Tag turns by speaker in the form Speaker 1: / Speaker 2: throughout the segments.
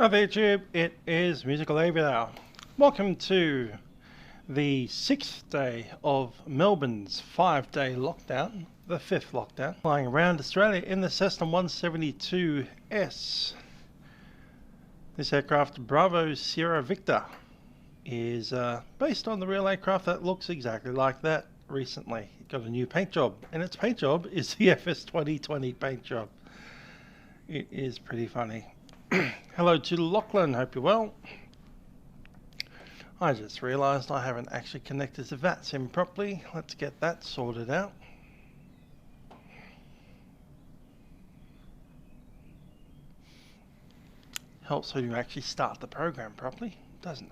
Speaker 1: Hi there YouTube, it is Musical Aviator. Welcome to the 6th day of Melbourne's 5-day lockdown, the 5th lockdown, flying around Australia in the Cessna 172S. This aircraft, Bravo Sierra Victor, is based on the real aircraft that looks exactly like that recently. It got a new paint job, and its paint job is the FS 2020 paint job. It is pretty funny. Hello to Lachlan, hope you're well. I just realised I haven't actually connected to Vatsim properly. Let's get that sorted out. Helps when you actually start the program properly, doesn't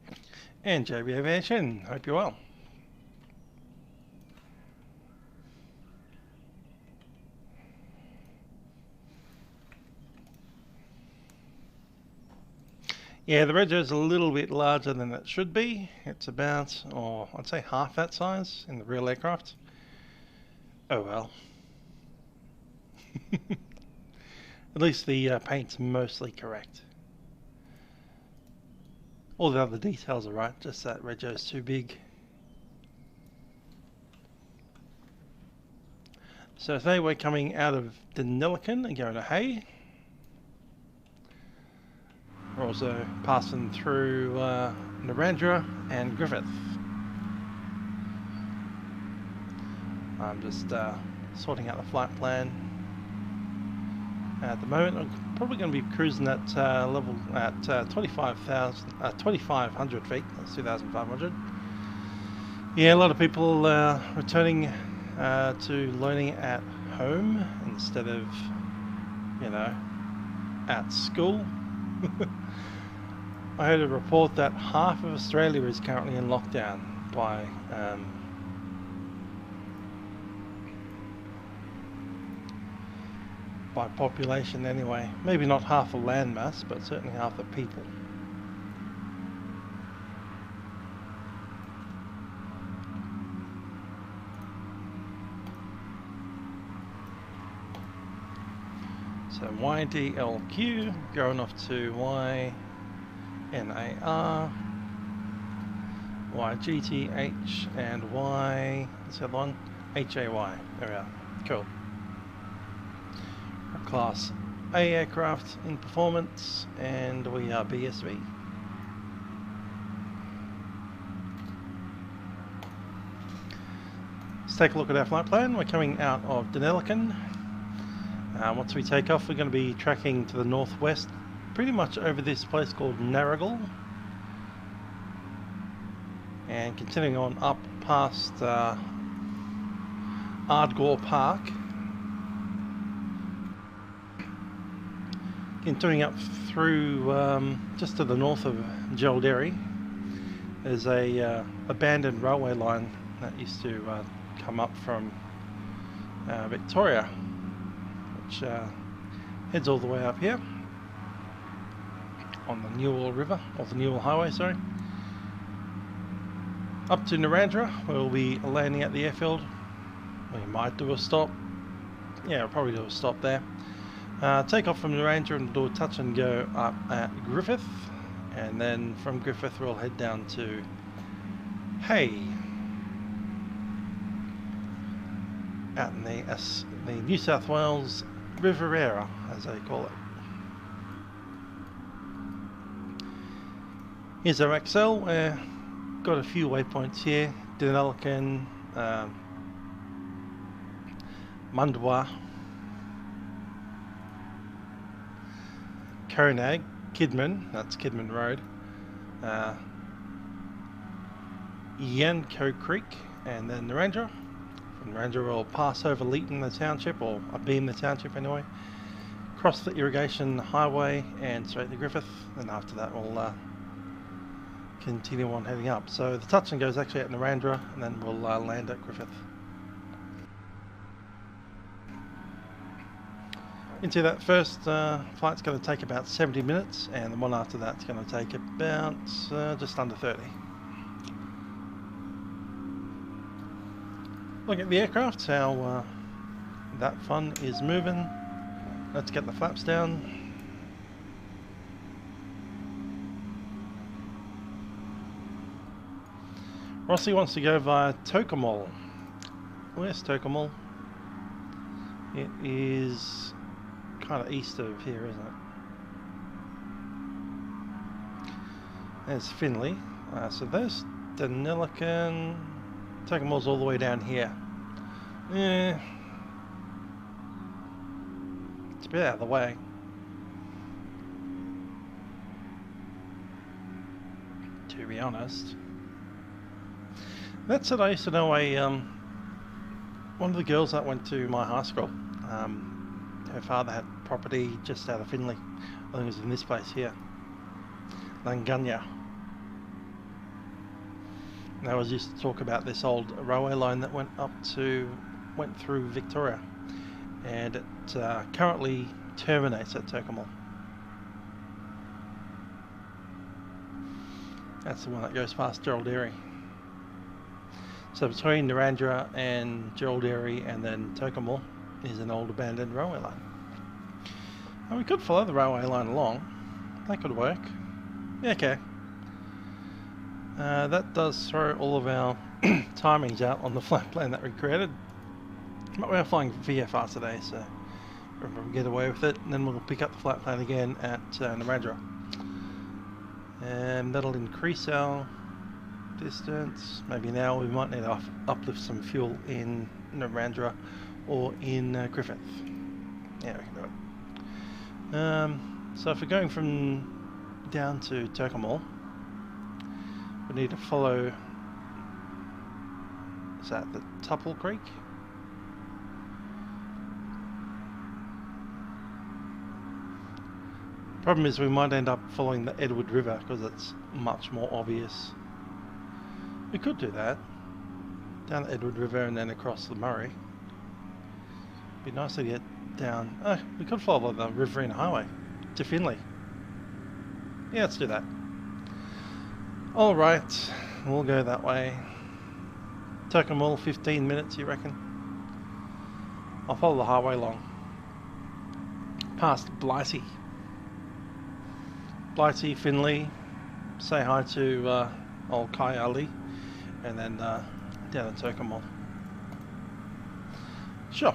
Speaker 1: it? And JB Aviation, hope you're well. Yeah, the rego is a little bit larger than it should be. It's about, or I'd say half that size in the real aircraft. Oh well. At least the paint's mostly correct. All the other details are right, just that rego is too big. So today we're coming out of Deniliquin and going to Hay. We're also passing through Narrandera and Griffith. I'm just sorting out the flight plan. At the moment, I'm probably going to be cruising at level at 2,500 feet. That's 2,500. Yeah, a lot of people returning to learning at home instead of, you know, at school. I heard a report that half of Australia is currently in lockdown by population anyway. Maybe not half the land mass, but certainly half the people. So YDLQ going off to YNAR, YGTH, and what's the other one? HAY. There we are. Cool. A Class A aircraft in performance, and we are BSV. Let's take a look at our flight plan. We're coming out of Deniliquin. Once we take off, we're going to be tracking to the northwest, pretty much over this place called Narrandera, and continuing on up past Ardgour Park, continuing up through just to the north of Geralderi. There's a abandoned railway line that used to come up from Victoria, which heads all the way up here on the Newell River, or the Newell Highway, sorry. Up to Narrandera, we'll be landing at the airfield. We might do a stop. Yeah, we'll probably do a stop there. Take off from Narrandera and do a touch and go up at Griffith, and then from Griffith we'll head down to Hay, out in the New South Wales Riviera, as they call it. Here's our Excel. We've got a few waypoints here: Deniliquin, Mundwa, Konag, Kidman, that's Kidman Road, Yanco Creek, and then Narrandera. From Narrandera we'll pass over Leeton, the township, or Abeam, the township anyway, cross the irrigation highway and straight to Griffith, and after that we'll continue on heading up. So the touch and go is actually at Narrandera, and then we'll land at Griffith. Into that first flight's going to take about 70 minutes, and the one after that's going to take about just under 30. Look at the aircraft, how That fun is moving. Let's get the flaps down. Rossi wants to go via Tocumwal. Where's Tocumwal? It is kind of east of here, isn't it? There's Finley. So there's Deniliquin. Tocumwal's all the way down here. Yeah. It's a bit out of the way. To be honest. That said, I used to know one of the girls that went to my high school. Her father had property just out of Finley. I think it was in this place here, Langanya. And I was used to talk about this old railway line that went through Victoria, and it currently terminates at Tocumwal. That's the one that goes past Geraldary. So between Narrandera and Geraldary and then Tocumwal is an old abandoned railway line. And we could follow the railway line along. That could work. Yeah, okay. That does throw all of our timings out on the flight plan that we created. But we are flying VFR today, so we'll get away with it. And then we'll pick up the flight plan again at Narrandera. And that'll increase our distance. Maybe now we might need to uplift some fuel in Narrandera or in Griffith. Yeah, we can do it. So if we're going from down to Tocumwal, we need to follow, is that the Tupple Creek? Problem is we might end up following the Edward River because it's much more obvious. We could do that, down the Edward River and then across the Murray. Be nice to get down. Oh, we could follow the Riverina Highway to Finley. Yeah, let's do that. Alright, we'll go that way. Tocumwal, 15 minutes, you reckon? I'll follow the highway along. Past Blighty. Blighty, Finley. Say hi to old Kai Ali. And then down to Tocumwal. Sure.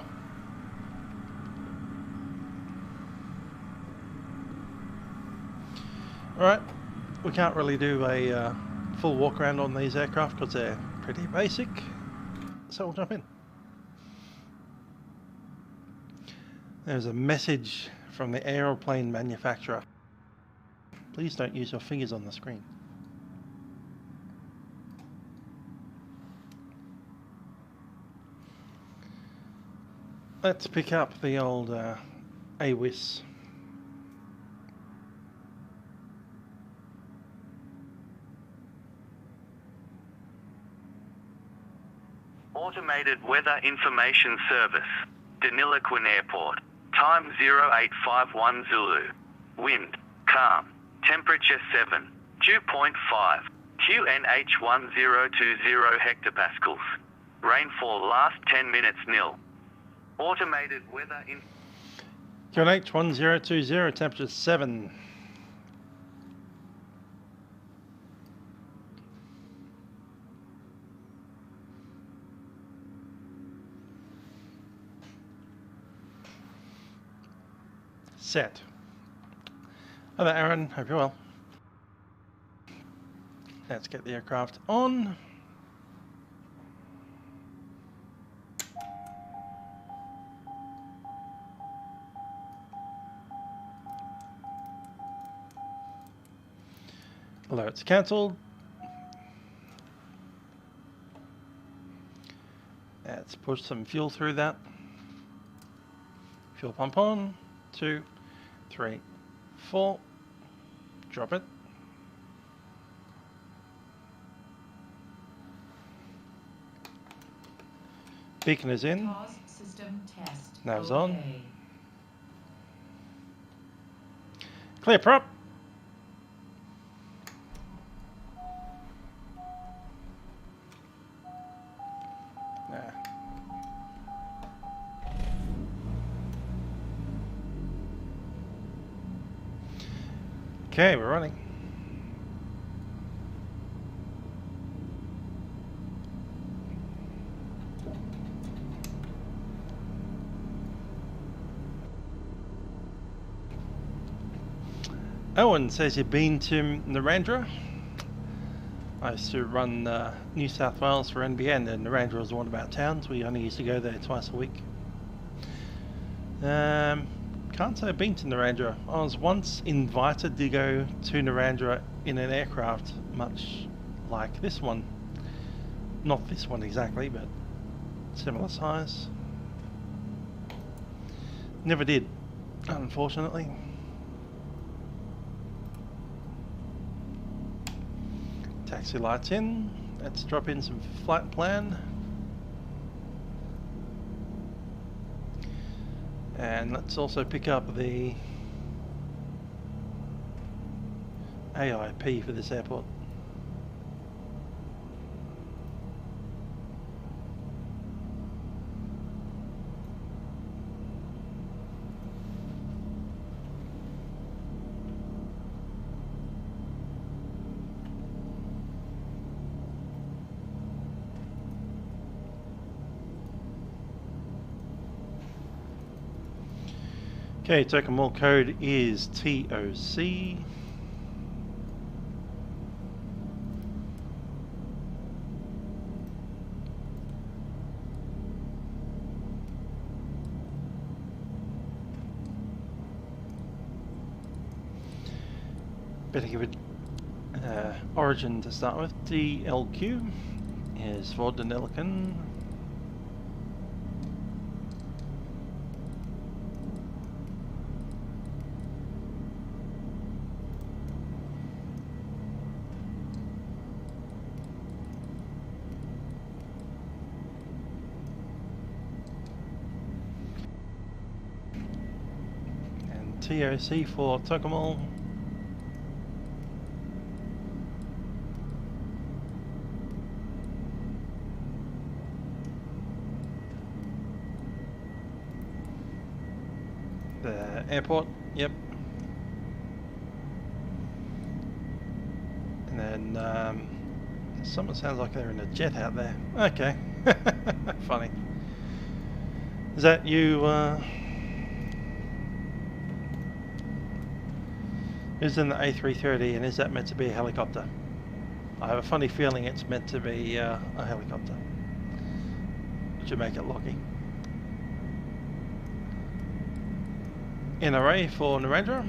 Speaker 1: Alright, we can't really do a full walk around on these aircraft because they're pretty basic, so we'll jump in. There's a message from the aeroplane manufacturer. Please don't use your fingers on the screen. Let's pick up the old AWIS.
Speaker 2: Automated Weather Information Service, Deniliquin Airport. Time 0851 Zulu. Wind, calm. Temperature 7. Dew point 5. QNH 1020 hectopascals. Rainfall last 10 minutes nil. Automated weather in
Speaker 1: QNH 1020, temperature 7. Set. Hello Aaron, hope you're well. Let's get the aircraft on. Alert's cancelled. Let's push some fuel through that. Fuel pump on. 2, 3, 4. Drop it. Beacon is in.
Speaker 3: Pause system test.
Speaker 1: Nav's
Speaker 3: okay.
Speaker 1: on. Clear prop. Okay, we're running. Owen says you've been to Narrandera. I used to run New South Wales for NBN, and Narrandera was one of our towns. We only used to go there twice a week. Can't say I've been to Narrandera. I was once invited to go to Narrandera in an aircraft much like this one. Not this one exactly, but similar size. Never did, unfortunately. Taxi lights in. Let's drop in some flight plan. And let's also pick up the AIP for this airport. Okay, Tocumwal code is TOC. Better give it origin to start with. DLQ is for Deniliquin. TOC for Tocumwal. The airport, yep. And then someone sounds like they're in a jet out there. Okay, funny. Is that you? Who's in the A330, and is that meant to be a helicopter? I have a funny feeling it's meant to be a helicopter. Which would make it lucky. NRA for Narrandera.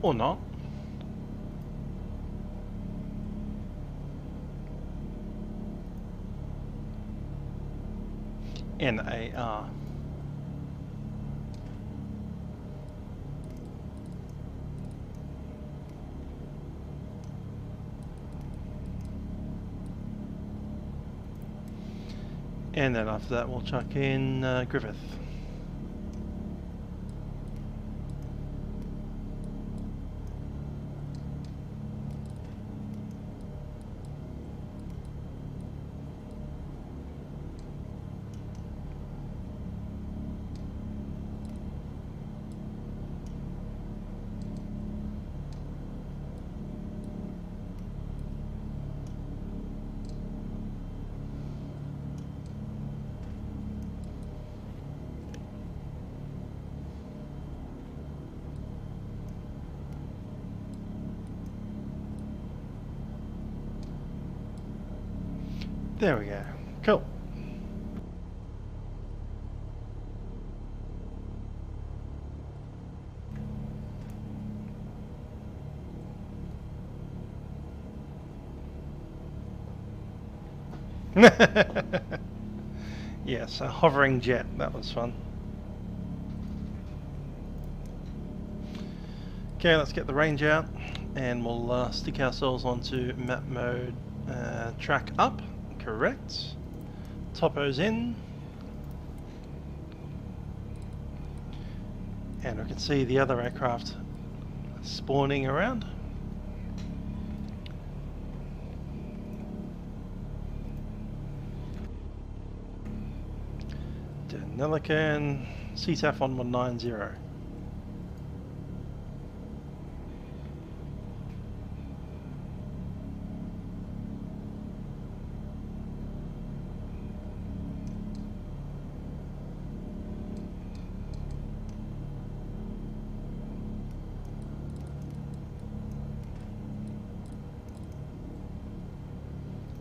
Speaker 1: Or not. NAR. And then after that we'll chuck in Griffith. There we go. Cool. Yes, a hovering jet. That was fun. Okay, let's get the range out and we'll stick ourselves onto map mode, track up, correct. Topo's in. And we can see the other aircraft spawning around. Deniliquin, CTAF 1190.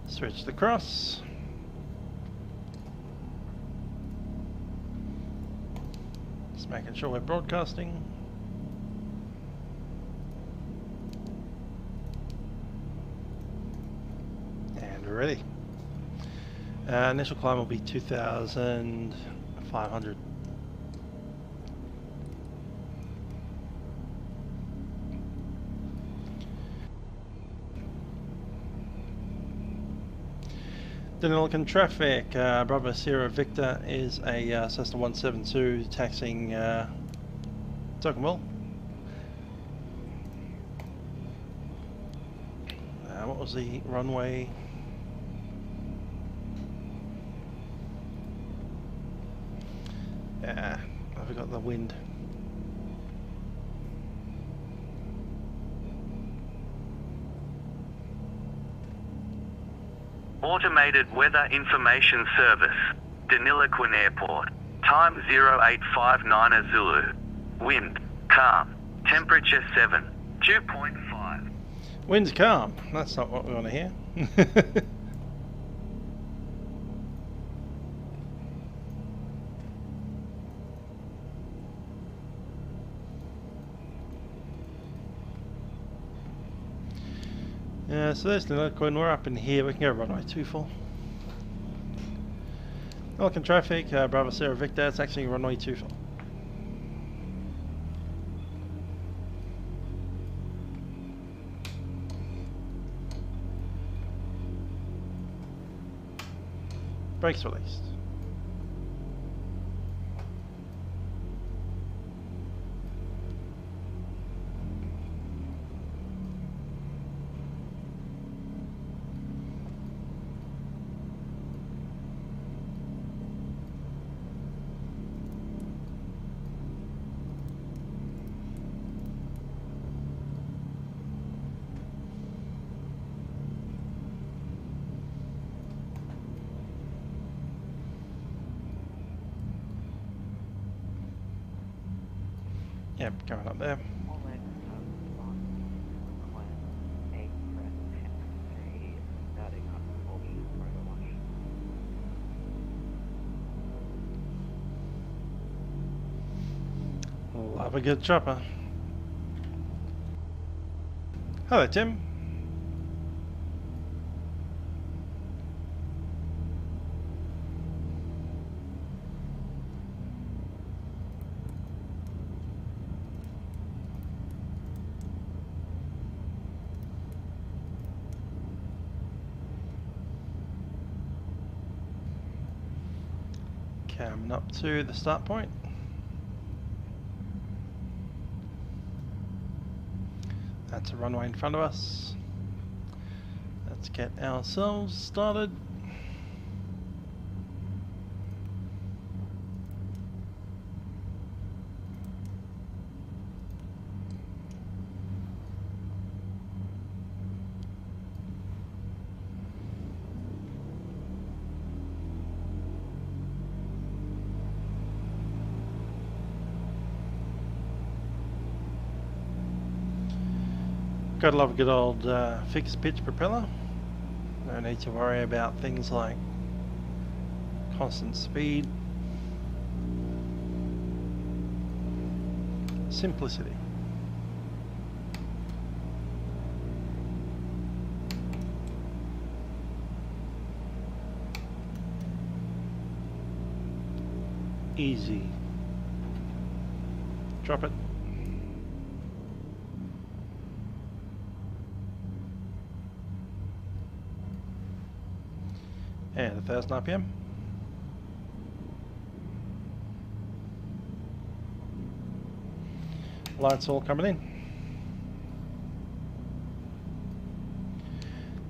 Speaker 1: Switch the cross. Just making sure we're broadcasting. And we're ready. Initial climb will be 2,500. Deniliquin traffic, Bravo Sierra Victor is a Cessna 172 taxiing Tocumwal. What was the runway? I forgot the wind.
Speaker 2: Automated Weather Information Service, Deniliquin Airport. Time 0859 Zulu. Wind, calm. Temperature 7, 2.5.
Speaker 1: Wind's calm. That's not what we want to hear. So there's Deniliquin. We're up in here. We can go runway 24. Deniliquin traffic, Bravo Sierra Victor. It's actually runway 24. Brakes released. Yep, coming up there. Love a good chopper. Hello, Tim. Coming up to the start point. That's a runway in front of us. Let's get ourselves started. Gotta love a good old fixed pitch propeller. No need to worry about things like constant speed. Simplicity. Easy. Drop it. And 1000 RPM. Lights all coming in.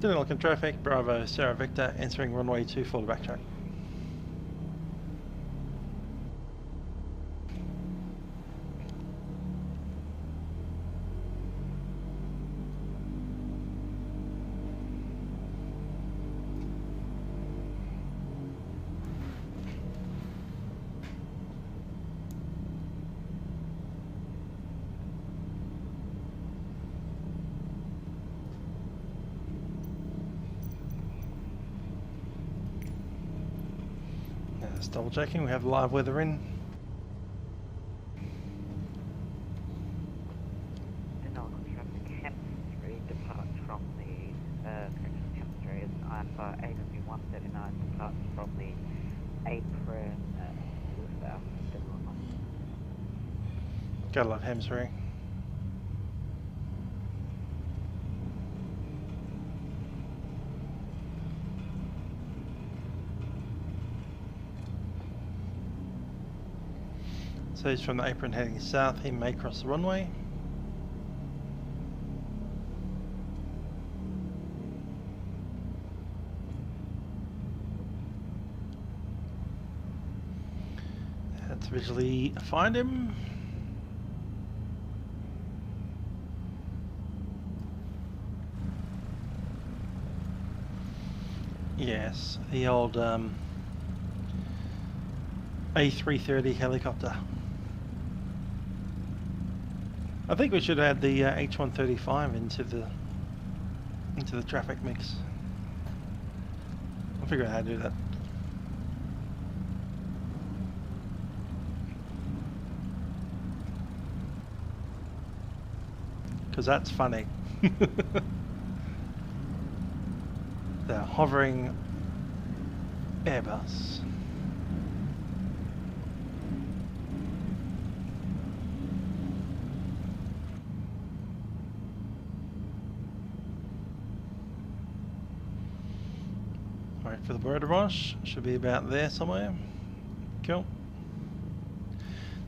Speaker 1: Deniliquin traffic, Bravo, Sierra Victor, entering runway 24 to backtrack. Just double checking, we have live weather in.
Speaker 4: Deniliquin traffic, Hemstree departs from the correction, Hemstree is IFR AW139 departs from the apron south Deniliquin.
Speaker 1: Gotta love Hemstree. So he's from the apron heading south, he may cross the runway. Had to visually find him. Yes, the old A330 helicopter. I think we should add the H135 into the traffic mix. I'll figure out how to do that. Because that's funny. The hovering Airbus. Alright, for the border wash, should be about there somewhere. Cool.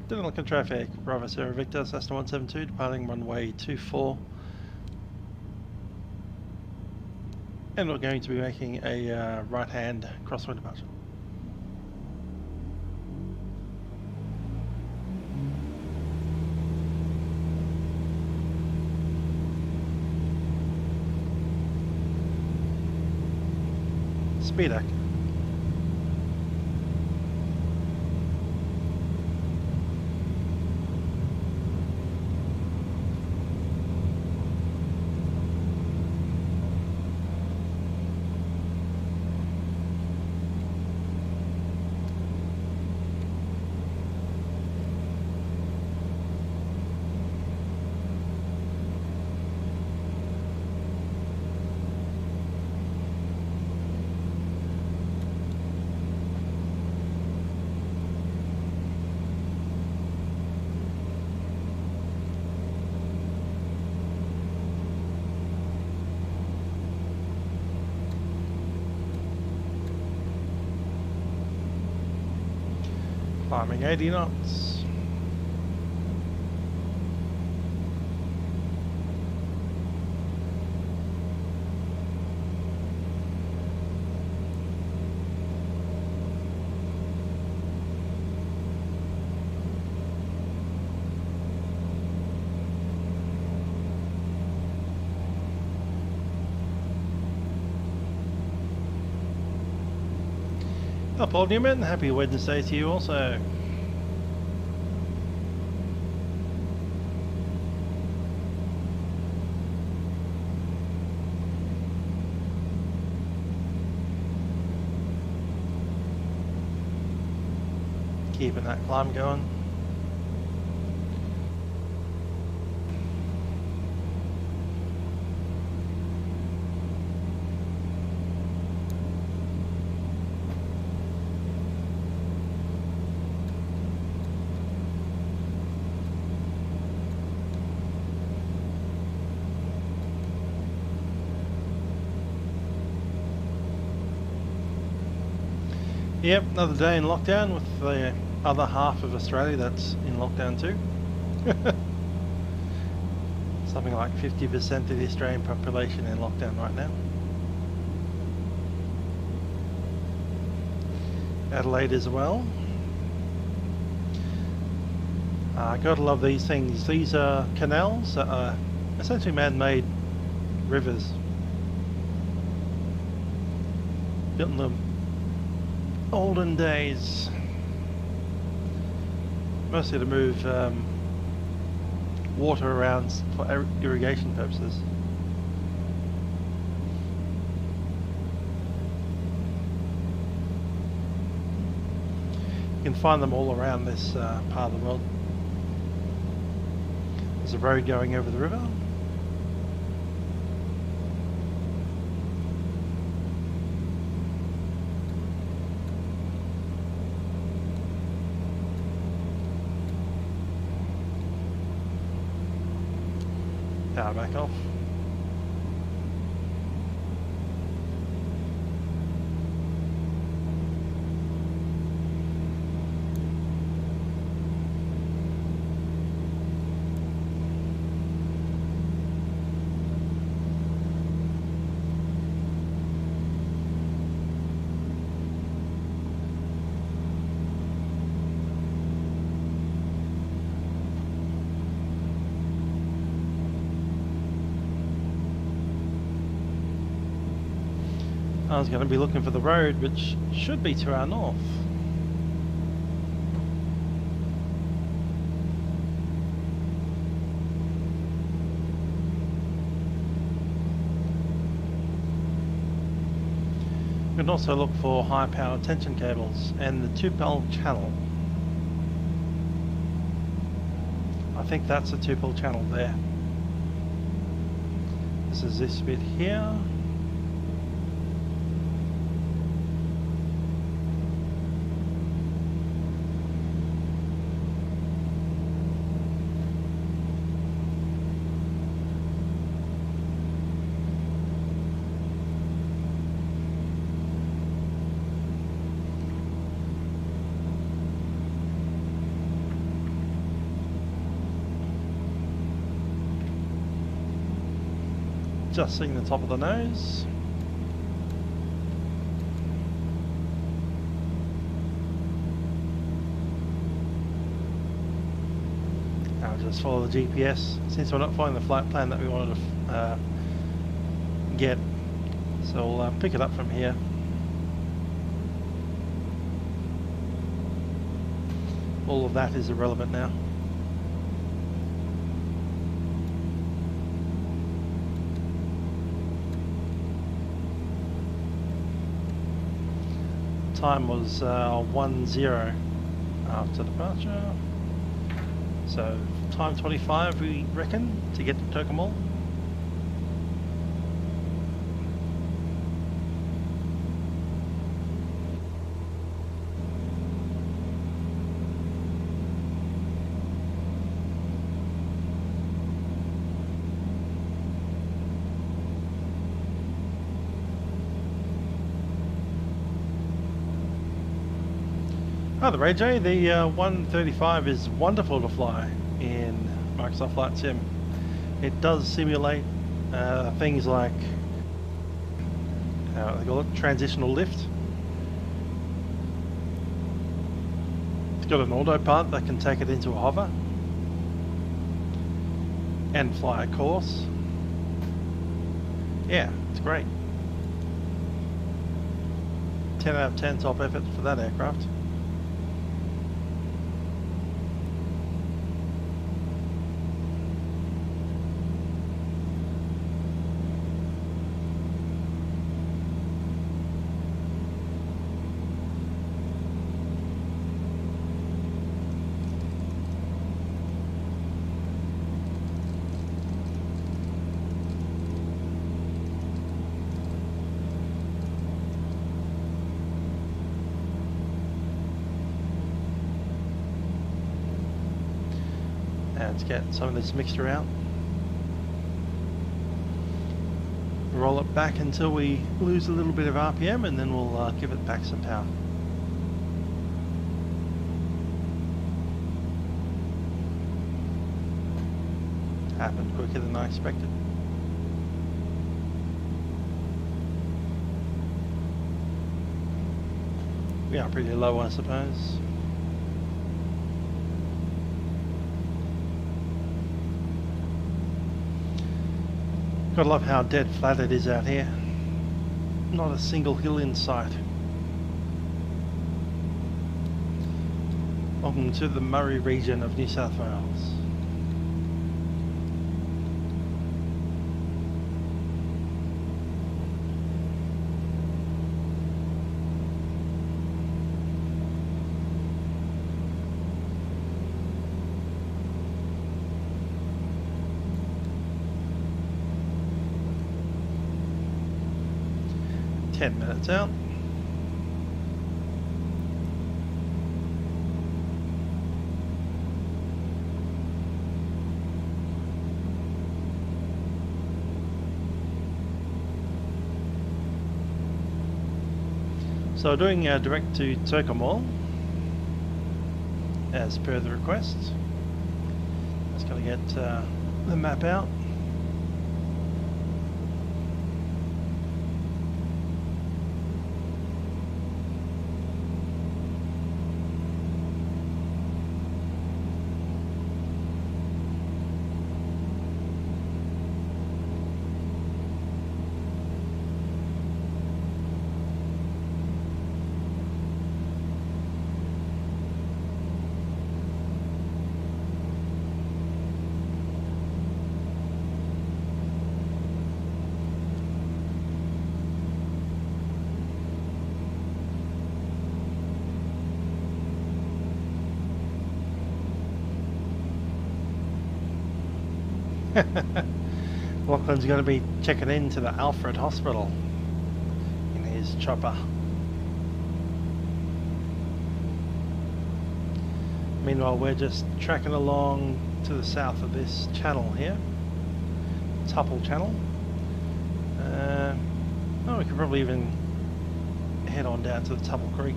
Speaker 1: Deniliquin traffic, Bravo Sierra Victor, Cessna 172, departing runway 24. And we're going to be making a right-hand crosswind departure. Speedac. Climbing 80 knots. Hello, Paul Newman. Happy Wednesday to you also. Keeping that climb going. Yep, another day in lockdown with the other half of Australia that's in lockdown too. Something like 50% of the Australian population in lockdown right now. Adelaide as well. Gotta love these things. These are canals that are essentially man-made rivers. Built in the olden days. Mostly to move water around for irrigation purposes. You can find them all around this part of the world. There's a road going over the river. Power back off. I was going to be looking for the road, which should be to our north. You can also look for high power tension cables and the two-pole channel. I think that's a two-pole channel there. This is this bit here. Just seeing the top of the nose. I'll just follow the GPS since we're not following the flight plan that we wanted to get. So we'll pick it up from here. All of that is irrelevant now. Time was 1:0 after departure, so time 25 we reckon to get to Tocumwal. By the way, Jay, the 135 is wonderful to fly in Microsoft Flight Sim. It does simulate things like they call it transitional lift. It's got an autopilot that can take it into a hover and fly a course. Yeah, it's great. 10 out of 10 top effort for that aircraft. Let's get some of this mixture out. Roll it back until we lose a little bit of RPM and then we'll give it back some power. Happened quicker than I expected. We are pretty low, I suppose. Gotta love how dead flat it is out here. Not a single hill in sight. Welcome to the Murray region of New South Wales. Minutes out. So doing direct to Tocumwal as per the request. Just going to get the map out. Lachlan's going to be checking into the Alfred Hospital in his chopper. Meanwhile, we're just tracking along to the south of this channel here, Tupple Channel. Oh, we could probably even head on down to the Tupple Creek.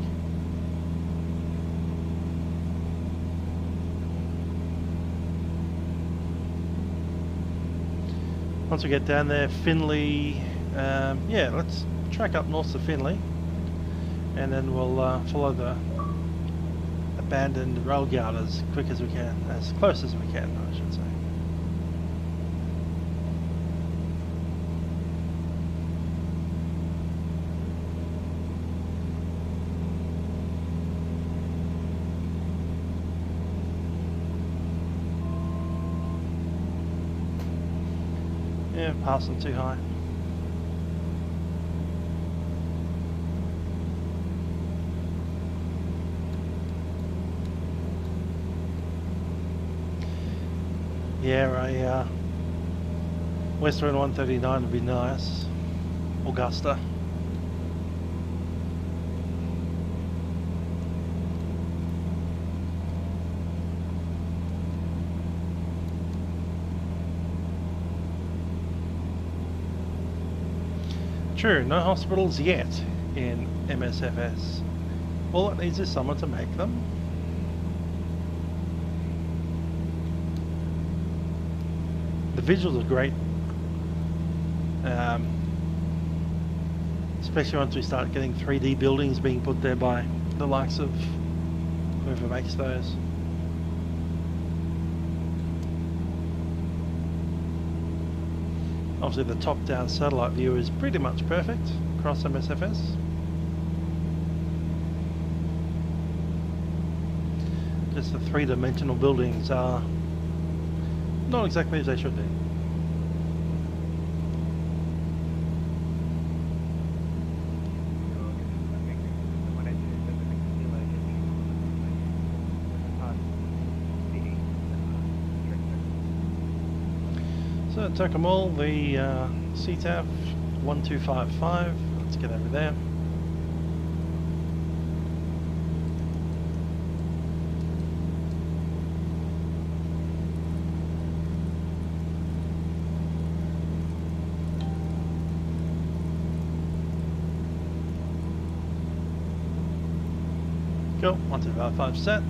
Speaker 1: Once we get down there, Finley, yeah, let's track up north to Finley, and then we'll follow the abandoned rail yard as quick as we can, as close as we can, I should say. Yeah, passing too high. Yeah, a Western 139 would be nice. Augusta. True, no hospitals yet in MSFS. All it needs is someone to make them. The visuals are great, especially once we start getting 3D buildings being put there by the likes of whoever makes those. Obviously the top-down satellite view is pretty much perfect across MSFS. Just the three-dimensional buildings are not exactly as they should be. So at Tocumwal, the CTAF 1255, let's get over there. Cool, 1255 set.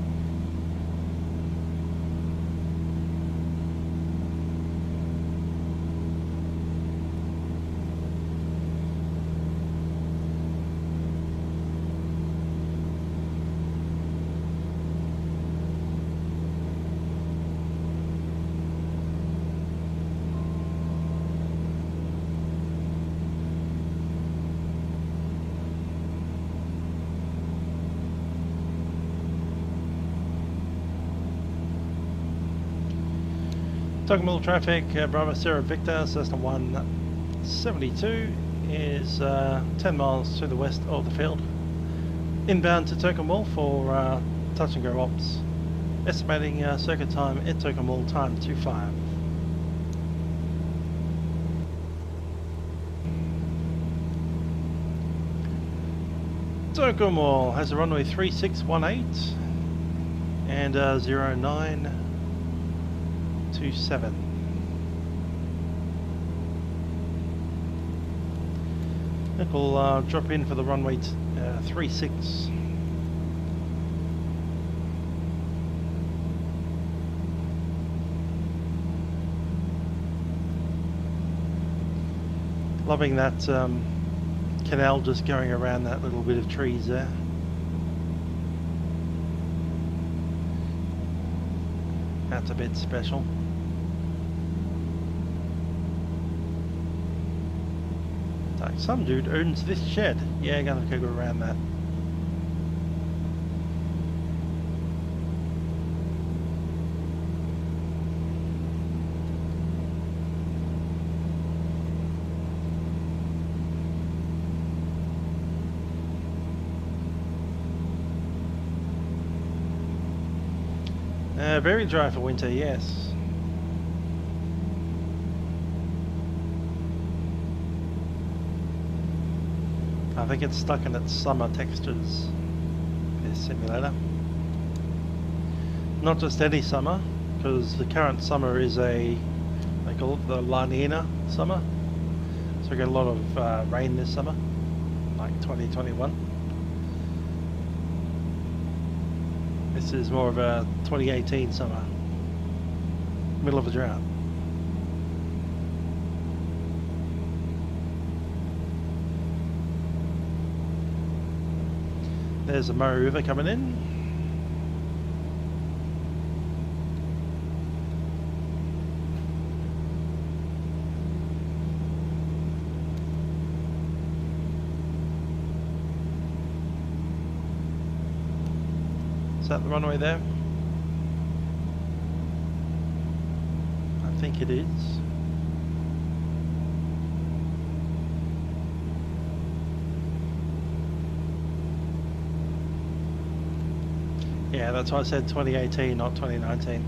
Speaker 1: Tocumwal traffic, Bravo Sierra Victor, Cessna 172 is 10 miles to the west of the field. Inbound to Tocumwal for touch and go ops. Estimating circuit time at Tocumwal, time 25. Tocumwal has a runway 3618 and 0927. We'll drop in for the runway 36. Loving that canal just going around that little bit of trees there. That's a bit special. Like some dude owns this shed. Yeah, gonna go around that. Very dry for winter, yes. I think it's stuck in its summer textures, this simulator. Not just any summer, because the current summer is they call it the La Nina summer. So we get a lot of rain this summer, like 2021. This is more of a 2018 summer, middle of a drought. There's the Murray River coming in. Is that the runway there? I think it is. Yeah, that's why I said 2018, not 2019.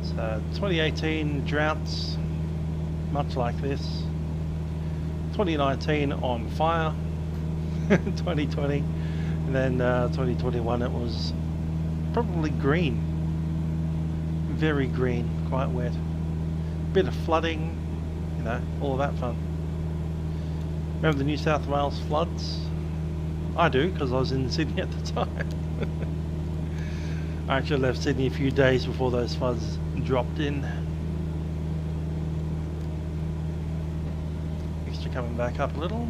Speaker 1: So 2018 droughts, much like this. 2019 on fire. 2020, and then 2021 it was probably green, very green, quite wet, bit of flooding, you know, all of that fun. Remember the New South Wales floods? I do, because I was in Sydney at the time. I actually left Sydney a few days before those floods dropped in. Extra coming back up a little.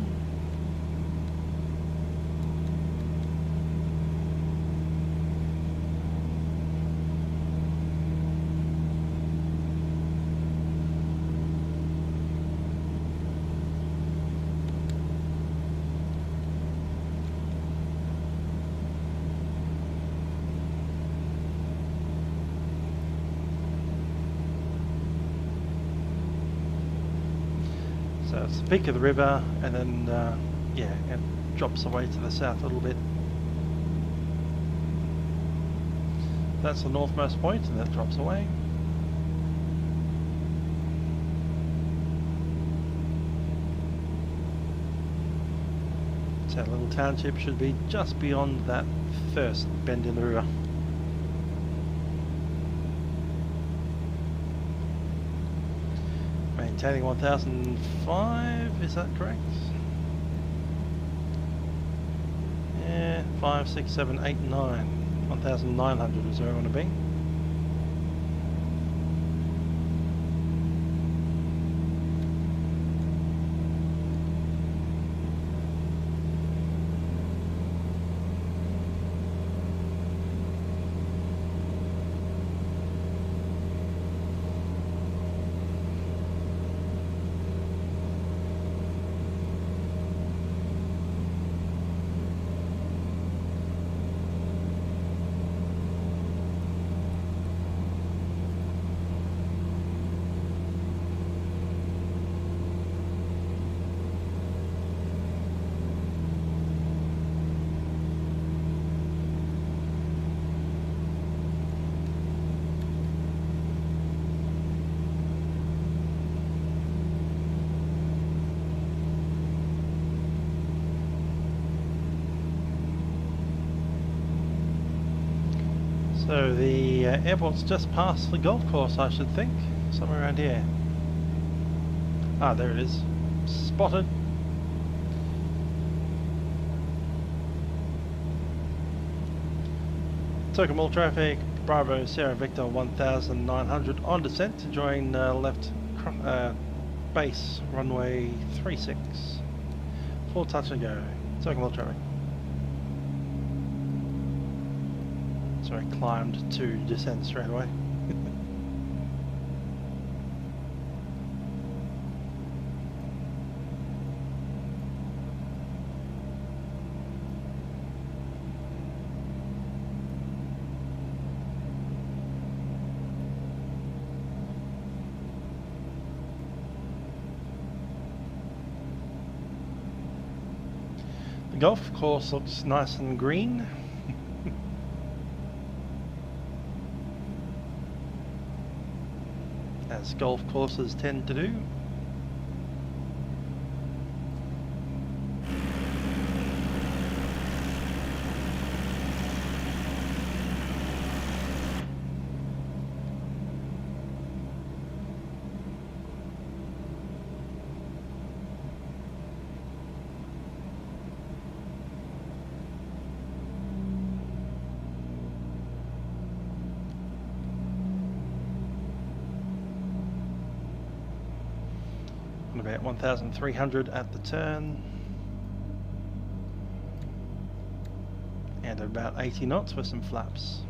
Speaker 1: So it's the peak of the river, and then yeah, it drops away to the south a little bit. That's the northmost point, and that drops away. So that little township should be just beyond that first bend in the river. Maintaining 1005, is that correct? Yeah, 5, 6, 7, 8, 9. 1900 is where I want to be. So the airport's just past the golf course, I should think. Somewhere around here. Ah, there it is. Spotted. Tocumwal traffic, Bravo Sierra Victor 1900 on descent to join left base runway 36. Full touch and go. Tocumwal traffic. So I climbed to descend straight away. The golf course looks nice and green. As golf courses tend to do. About 1,300 at the turn, and about 80 knots with some flaps.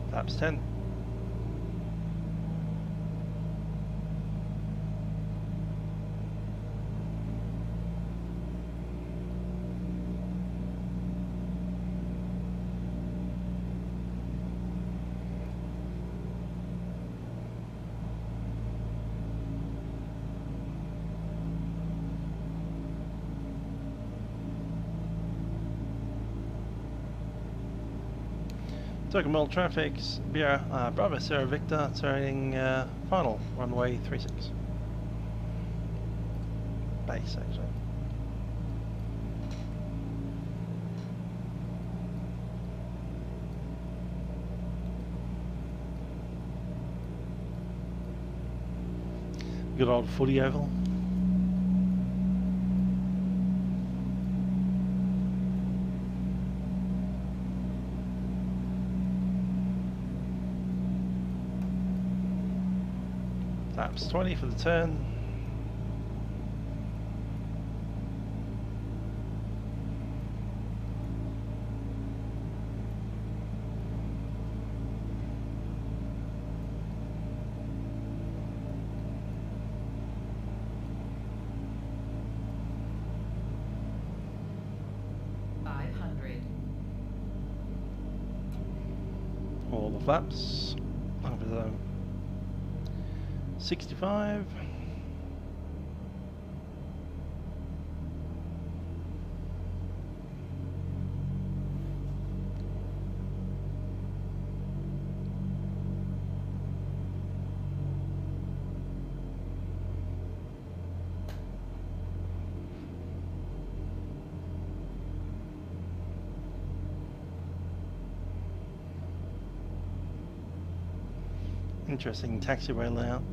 Speaker 1: Flaps 10. Tocumwal traffic, Bravo Sierra Victor, turning final, runway 36. Base, actually. Good old footy oval. Laps 20 for the turn. All the flaps over the 65. Interesting taxiway layout.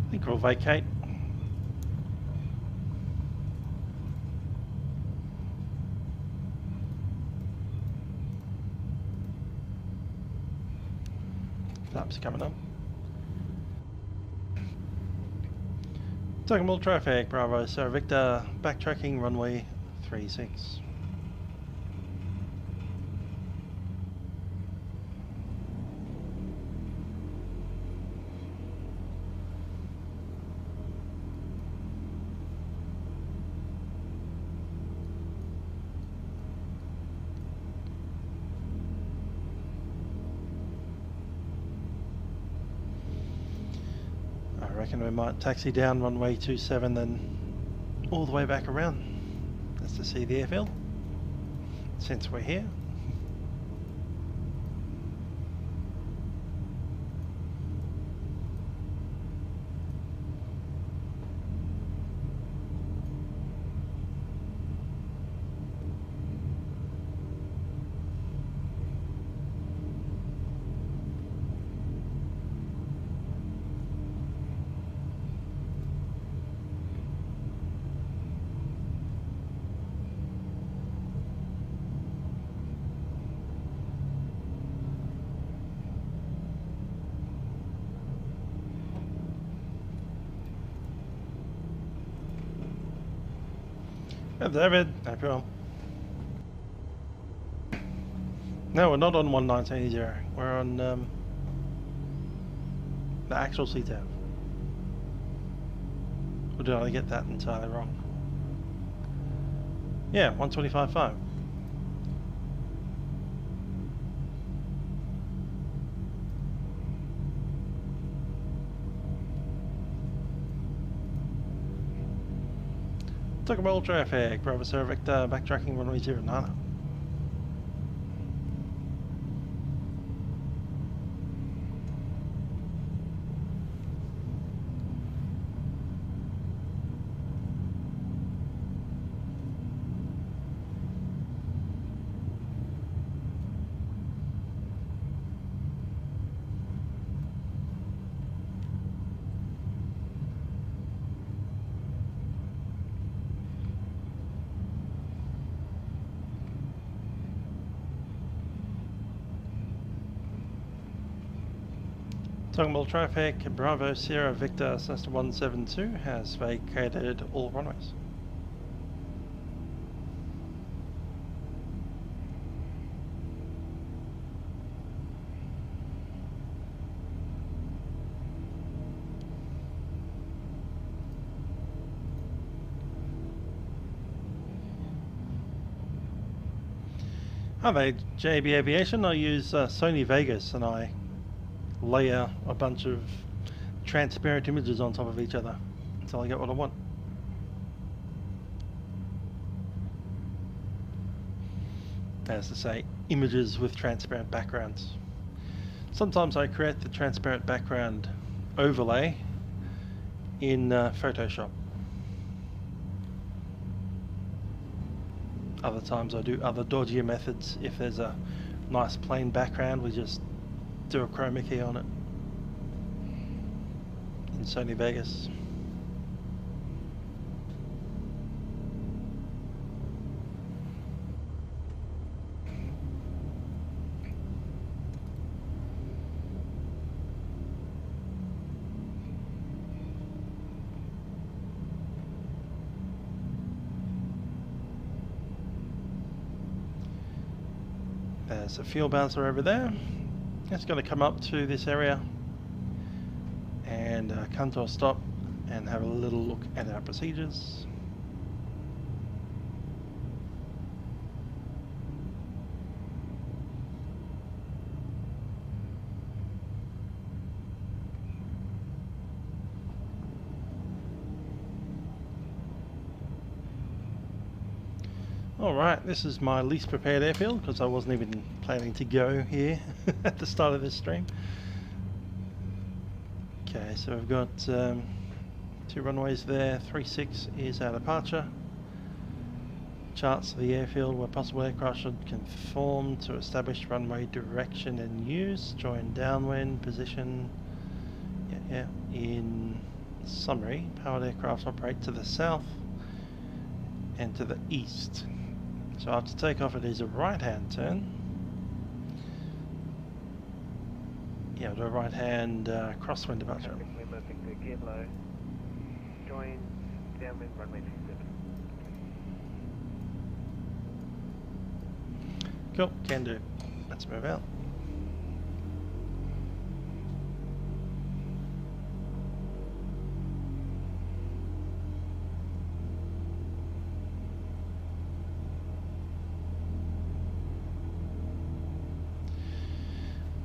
Speaker 1: I think we'll vacate. Flaps coming up. Tocumwal traffic, Bravo Sierra Victor, backtracking runway 36. reckon we might taxi down runway 27 then all the way back around just to see the airfield since we're here. Hey David, hope you're well. No, we're not on 1980. We're on the actual CTAF. Or did I get that entirely wrong? Yeah, 125.5. Tocumwal traffic, Bravo Sierra Victor, backtracking runway 09. Tocumwal traffic, Bravo Sierra Victor Cessna 172 has vacated all runways. Hi there, JB Aviation. I use Sony Vegas and I layer a bunch of transparent images on top of each other until I get what I want. As to say, images with transparent backgrounds. Sometimes I create the transparent background overlay in Photoshop. Other times I do other dodgier methods. If there's a nice plain background, we just do a chroma key on it in Sony Vegas. There's a fuel bouncer over there. It's going to come up to this area and come to a stop and have a little look at our procedures. Alright, this is my least prepared airfield because I wasn't even planning to go here at the start of this stream. Okay, so we've got 2 runways there, 36 is our departure. Charts of the airfield where possible aircraft should conform to established runway direction and use. Join downwind position. In summary, powered aircraft operate to the south and to the east. So after takeoff it is a right hand turn. Yeah, do a right hand crosswind departure.
Speaker 5: We're moving to gear low. Join downwind runway 27.
Speaker 1: Cool, can do. Let's move out.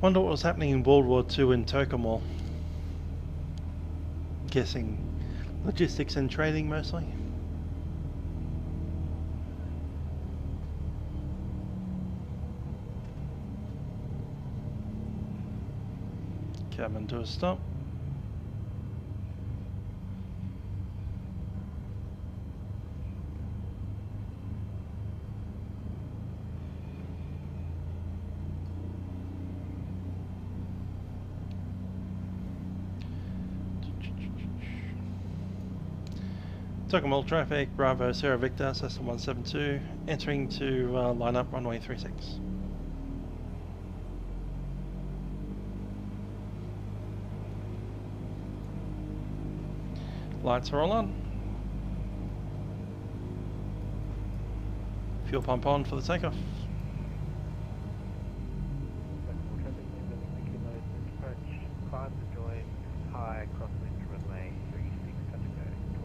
Speaker 1: Wonder what was happening in World War II in Tocumwal. guessing logistics and trading mostly. Cabin to a stop. Tocumwal traffic, Bravo, Sierra Victor, Cessna 172, entering to line up runway 36. Lights are all on. Fuel pump on for the takeoff.
Speaker 5: Climb to join high crosswind runway 36, touch and go.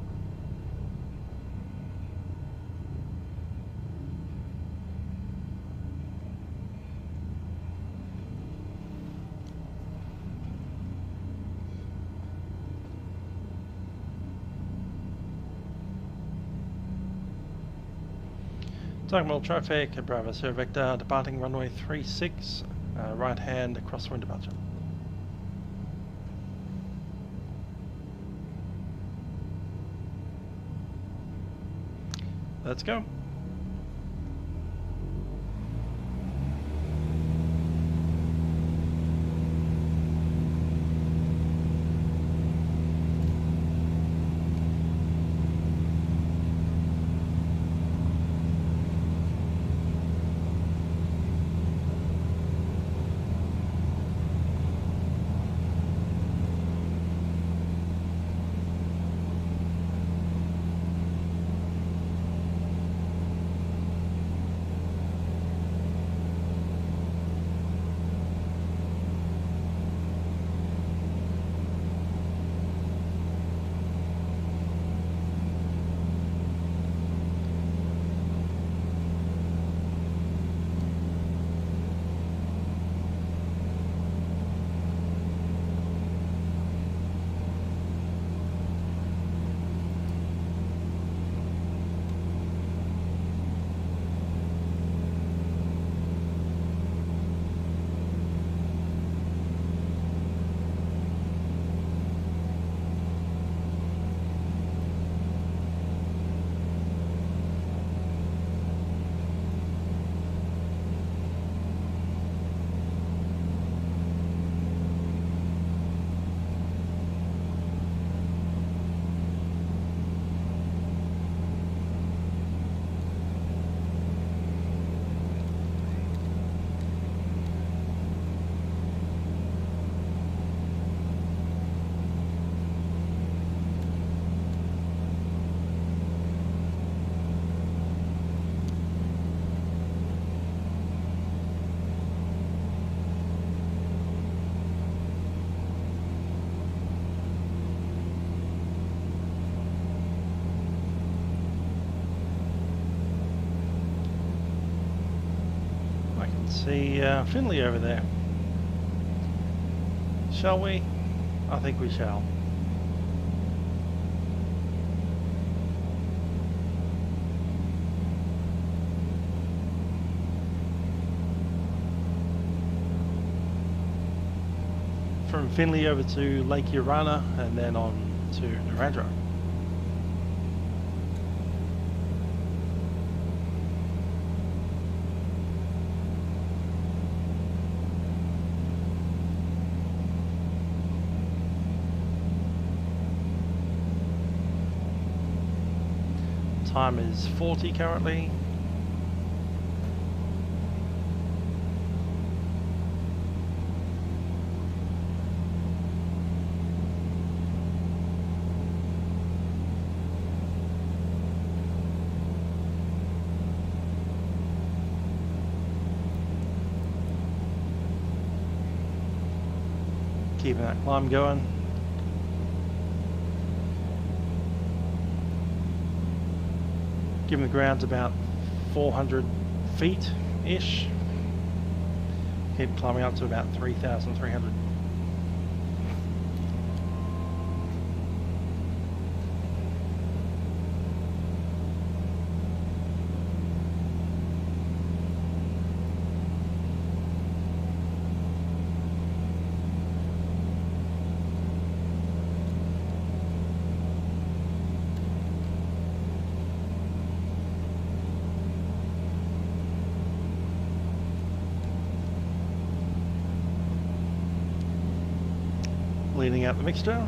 Speaker 1: Tocumwal traffic, Bravo Sierra Victor, departing runway 36, right hand crosswind departure. Let's go. See Finley over there. Shall we? I think we shall. From Finley over to Lake Urana and then on to Narrandera. Time is 40 currently. Keeping that climb going. Given the ground's about 400 feet-ish. Keep climbing up to about 3,300. leading out the mixture.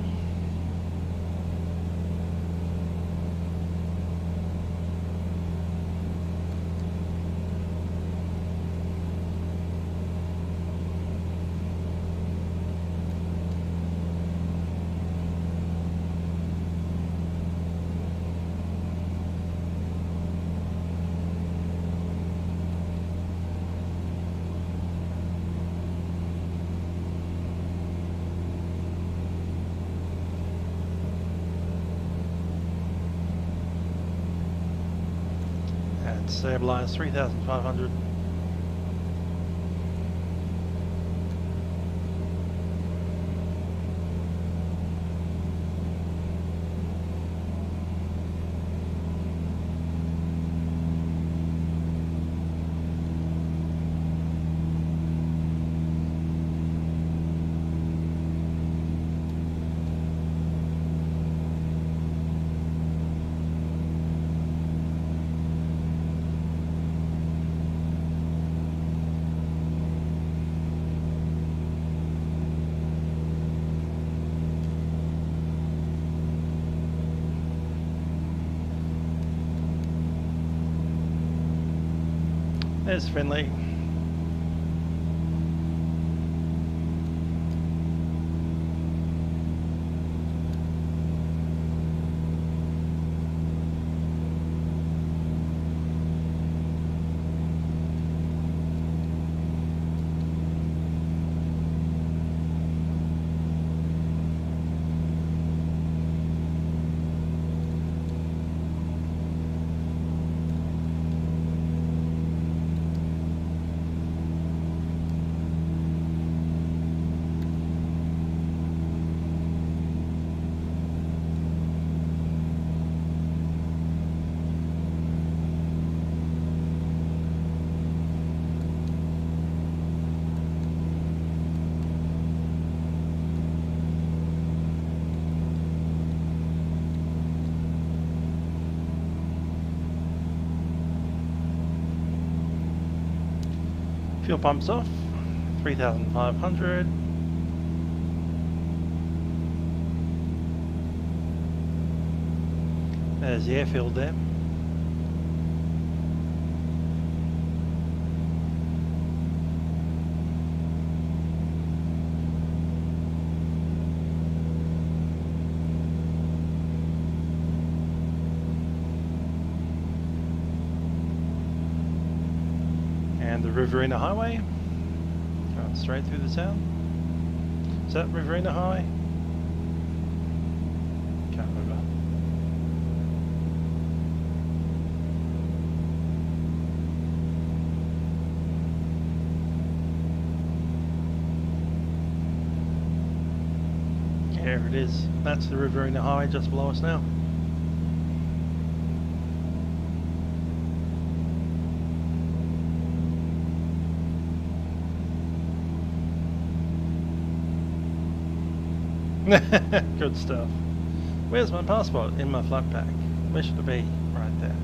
Speaker 1: Stabilize 3,500. There's friendly. Fuel pumps off, 3,500. There's the airfield there. And the Riverina Highway, going straight through the town. Is that Riverina Highway? Can't remember. There it is. That's the Riverina Highway just below us now. Good stuff. Where's my passport? In my flight pack. Where should it be? Right there.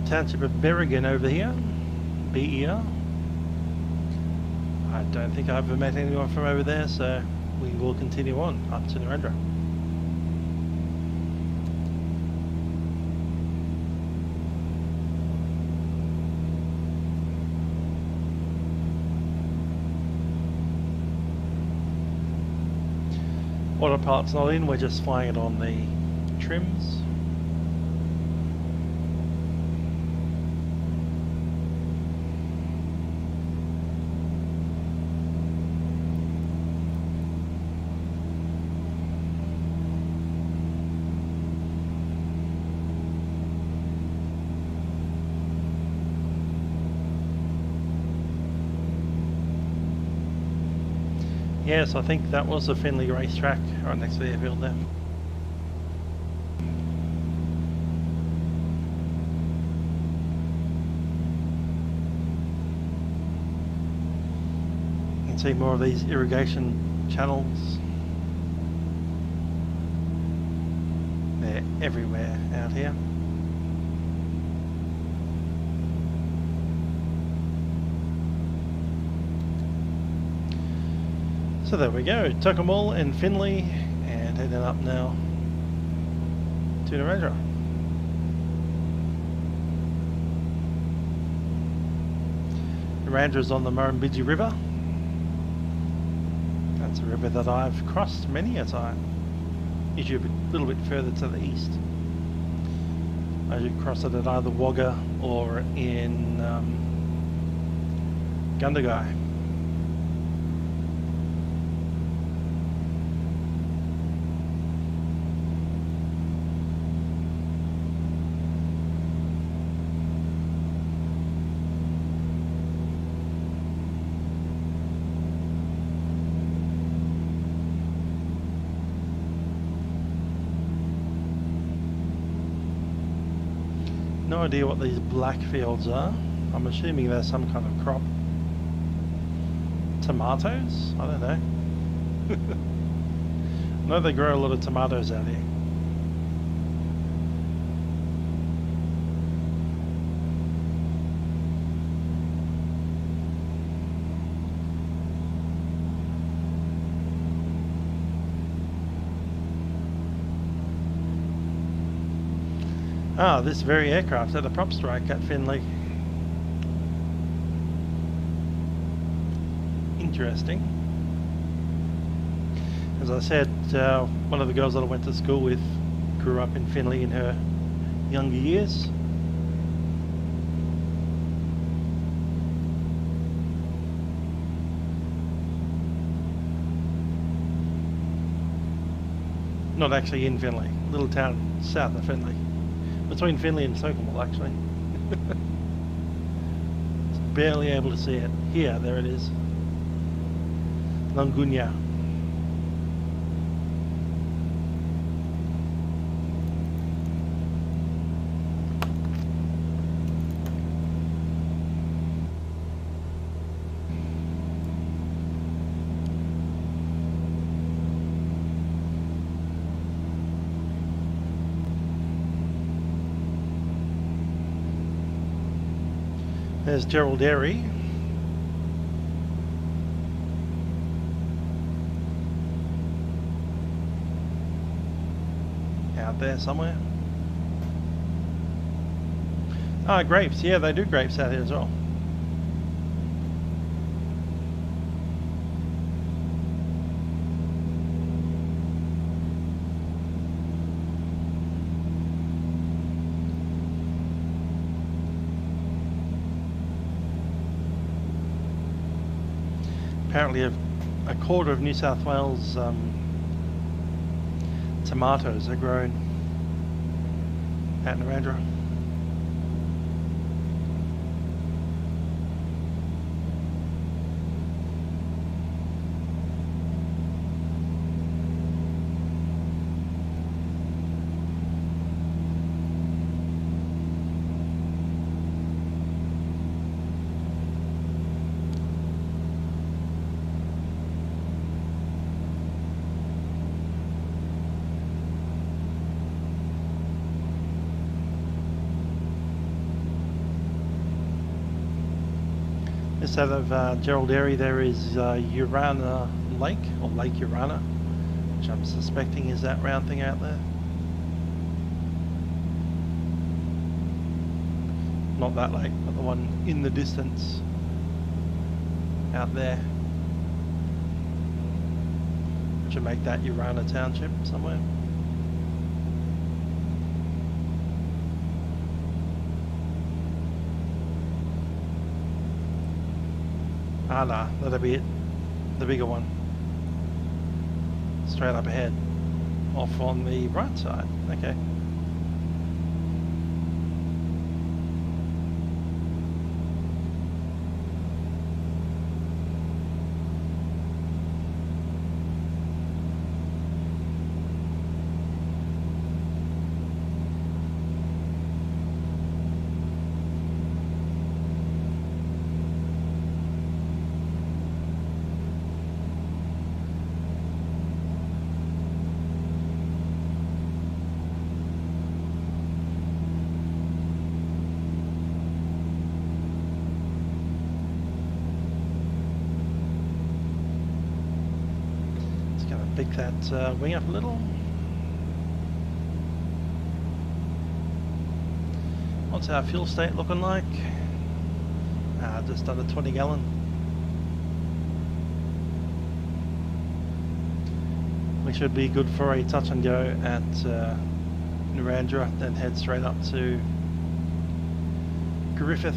Speaker 1: Township of Berrigan over here. BER. I don't think I've ever met anyone from over there, so we will continue on up to Narrandera. Autopilot's not in, we're just flying it on the trims. Yes, I think that was the Finley racetrack right next to the airfield there. You can see more of these irrigation channels. They're everywhere out here. So there we go, Tocumwal and Finley, and heading up now to Narrandera. Narrandera is on the Murrumbidgee River. That's a river that I've crossed many a time. Usually a little bit further to the east. I should cross it at either Wagga or in Gundagai. No idea what these black fields are. I'm assuming they're some kind of crop. Tomatoes? I don't know. I know they grow a lot of tomatoes out here. Ah, this very aircraft had a prop strike at Finley. Interesting. As I said, one of the girls that I went to school with grew up in Finley in her younger years. Not actually in Finley, a little town south of Finley. Between Finley and Tocumwal, actually. Just barely able to see it. Here, there it is. Langunya. There's Gerald Airy. Out there somewhere. Ah, grapes. Yeah, they do grapes out here as well. Apparently a quarter of New South Wales tomatoes are grown at Narrandera. Just out of Gerald Airy there is Urana Lake, or Lake Urana, which I'm suspecting is that round thing out there. Not that lake, but the one in the distance out there. Which would make that Urana Township somewhere. Ah, nah, that'll be it. The bigger one. Straight up ahead. Off on the right side. Okay. pick that wing up a little. What's our fuel state looking like? Just under 20 gallon. We should be good for a touch and go at Narrandera, then head straight up to Griffith.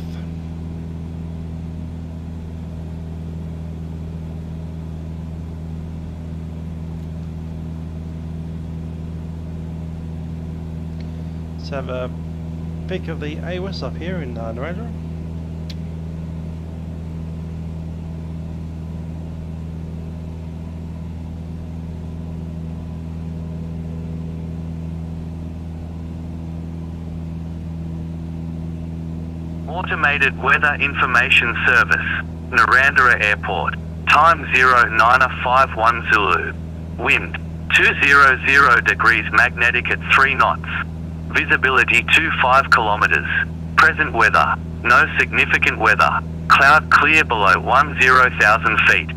Speaker 1: Let's have a peek of the AWS up here in Narrandera.
Speaker 2: Automated Weather Information Service, Narrandera Airport. Time 0951 Zulu. Wind 200 degrees magnetic at 3 knots. Visibility 25 kilometers. Present weather. No significant weather. Cloud clear below 10,000 feet.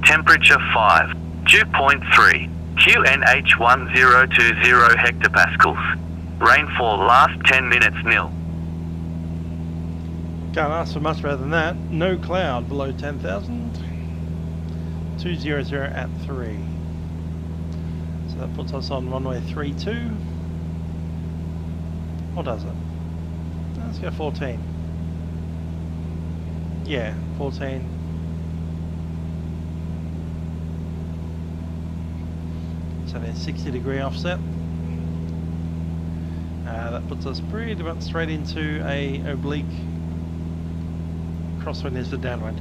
Speaker 2: Temperature 5. Dew point 3. QNH 1020 hectopascals. Rainfall last 10 minutes nil.
Speaker 1: Can't ask for much better than that. No cloud below 10,000. 200 at 3. So that puts us on runway 32. Or does it? Let's go 14. Yeah, 14. So there's 60-degree offset. That puts us pretty much straight into a oblique crosswind is the downwind.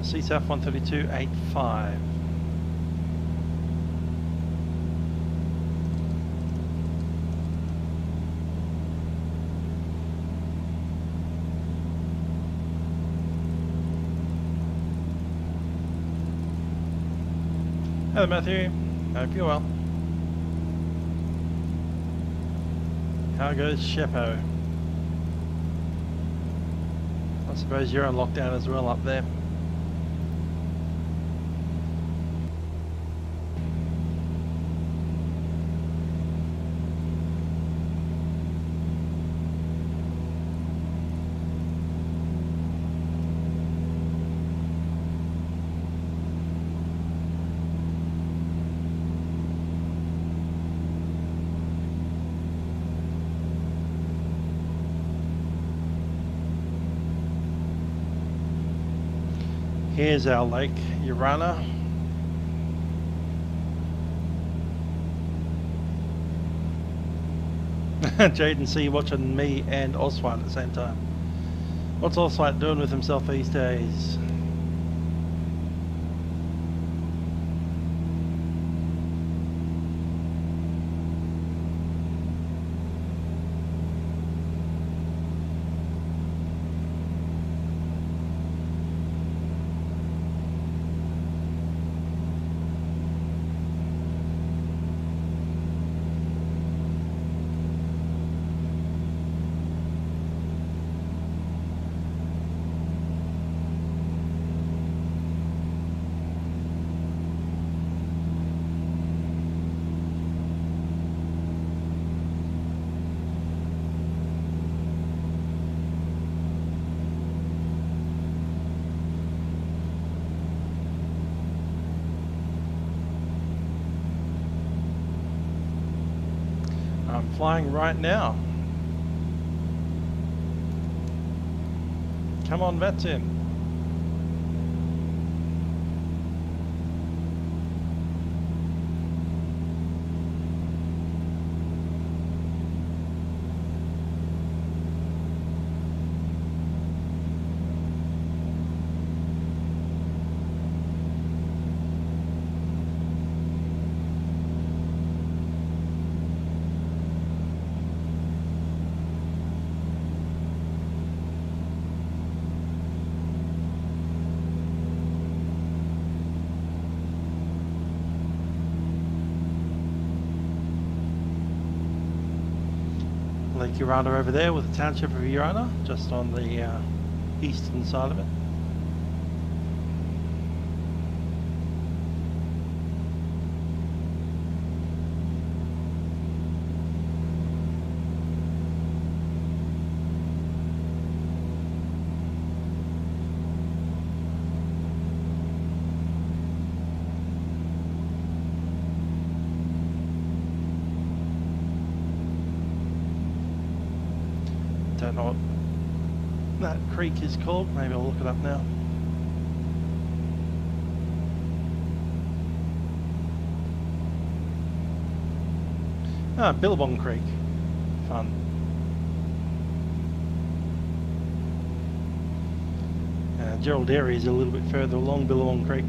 Speaker 1: CSAF 132.85. Hello Matthew, hope you're well. How goes Shepo? I suppose you're on lockdown as well up there. Here's our Lake Urana. Jaden C watching me and Oswald at the same time. What's Oswald doing with himself these days? Flying right now. Come on, Vatsim. Lake Urana over there with the township of Urana, just on the eastern side of it. Don't know what that creek is called. Maybe I'll look it up now. Ah, Billabong Creek. Fun. Gerald Dairy is a little bit further along Billabong Creek.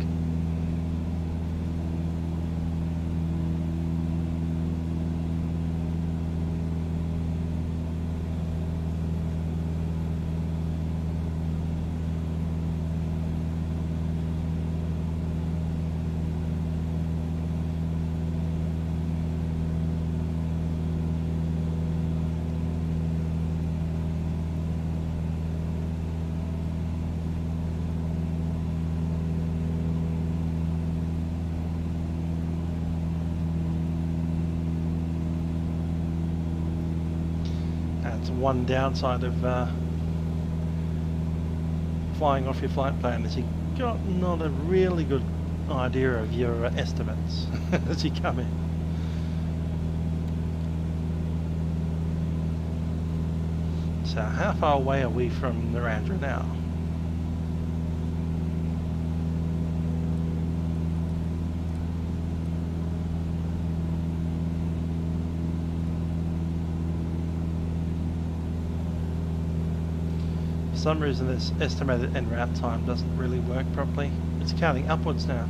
Speaker 1: That's one downside of flying off your flight plan, is you got not a really good idea of your estimates as you come in. So how far away are we from Narrandera now? For some reason this estimated en route time doesn't really work properly. It's counting upwards now.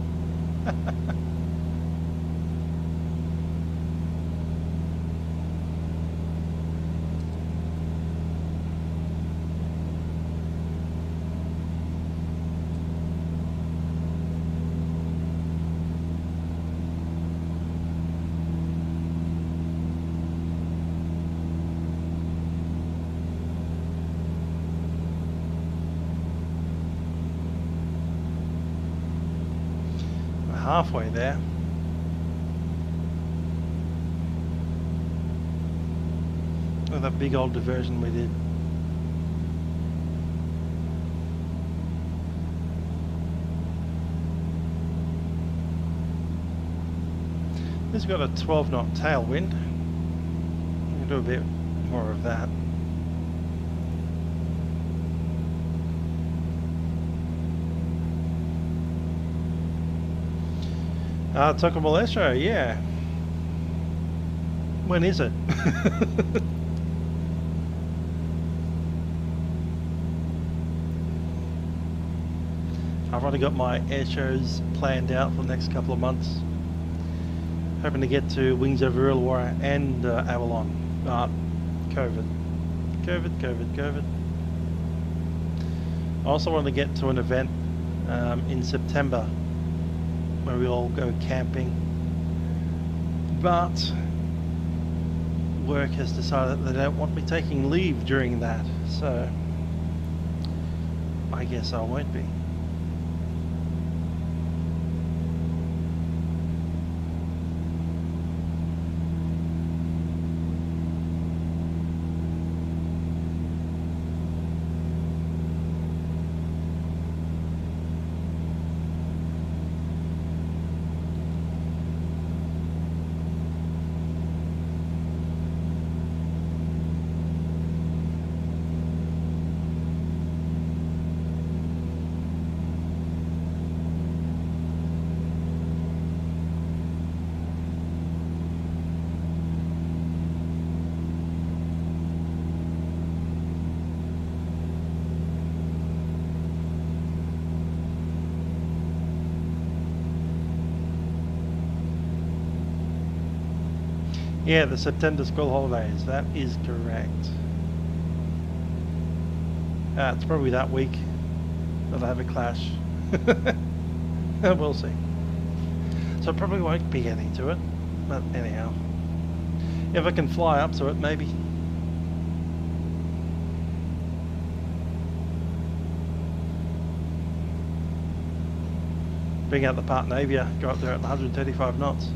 Speaker 1: Halfway there. With that big old diversion we did. This has got a 12 knot tailwind. We'll do a bit more of that. Tocumwal show, yeah. When is it? I've already got my air shows planned out for the next couple of months. Hoping to get to Wings Over Illawarra and Avalon. COVID. I also want to get to an event in September where we all go camping, but work has decided that they don't want me taking leave during that, so I guess I won't be. Yeah, the September school holidays, that is correct. It's probably that week that I have a clash. We'll see. So I probably won't be getting to it, but anyhow. If I can fly up to it, maybe. bring out the Part Navia, go up there at 135 knots.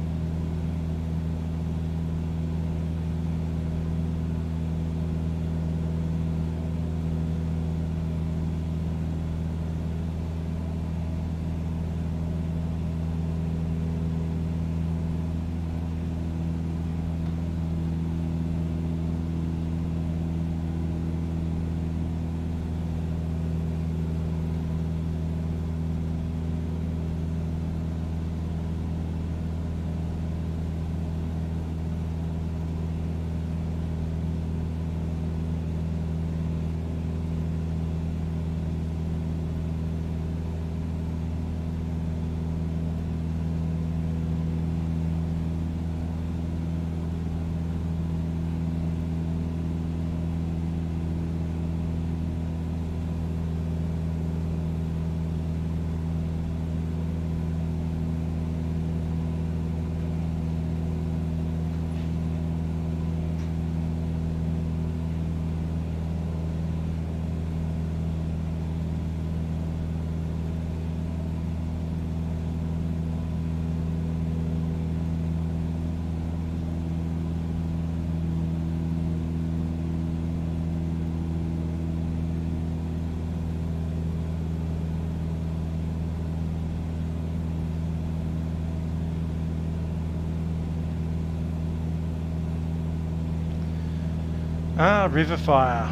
Speaker 1: River fire.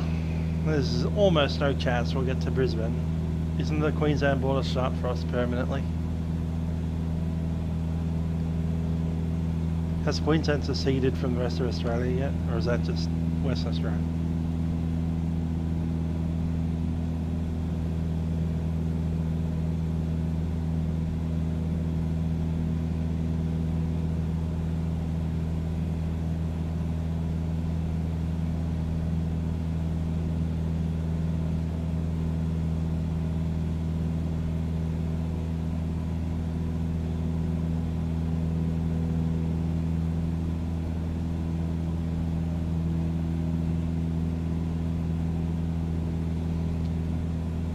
Speaker 1: There's almost no chance we'll get to Brisbane. Isn't the Queensland border shut for us permanently? Has Queensland seceded from the rest of Australia yet? Or is that just Western Australia?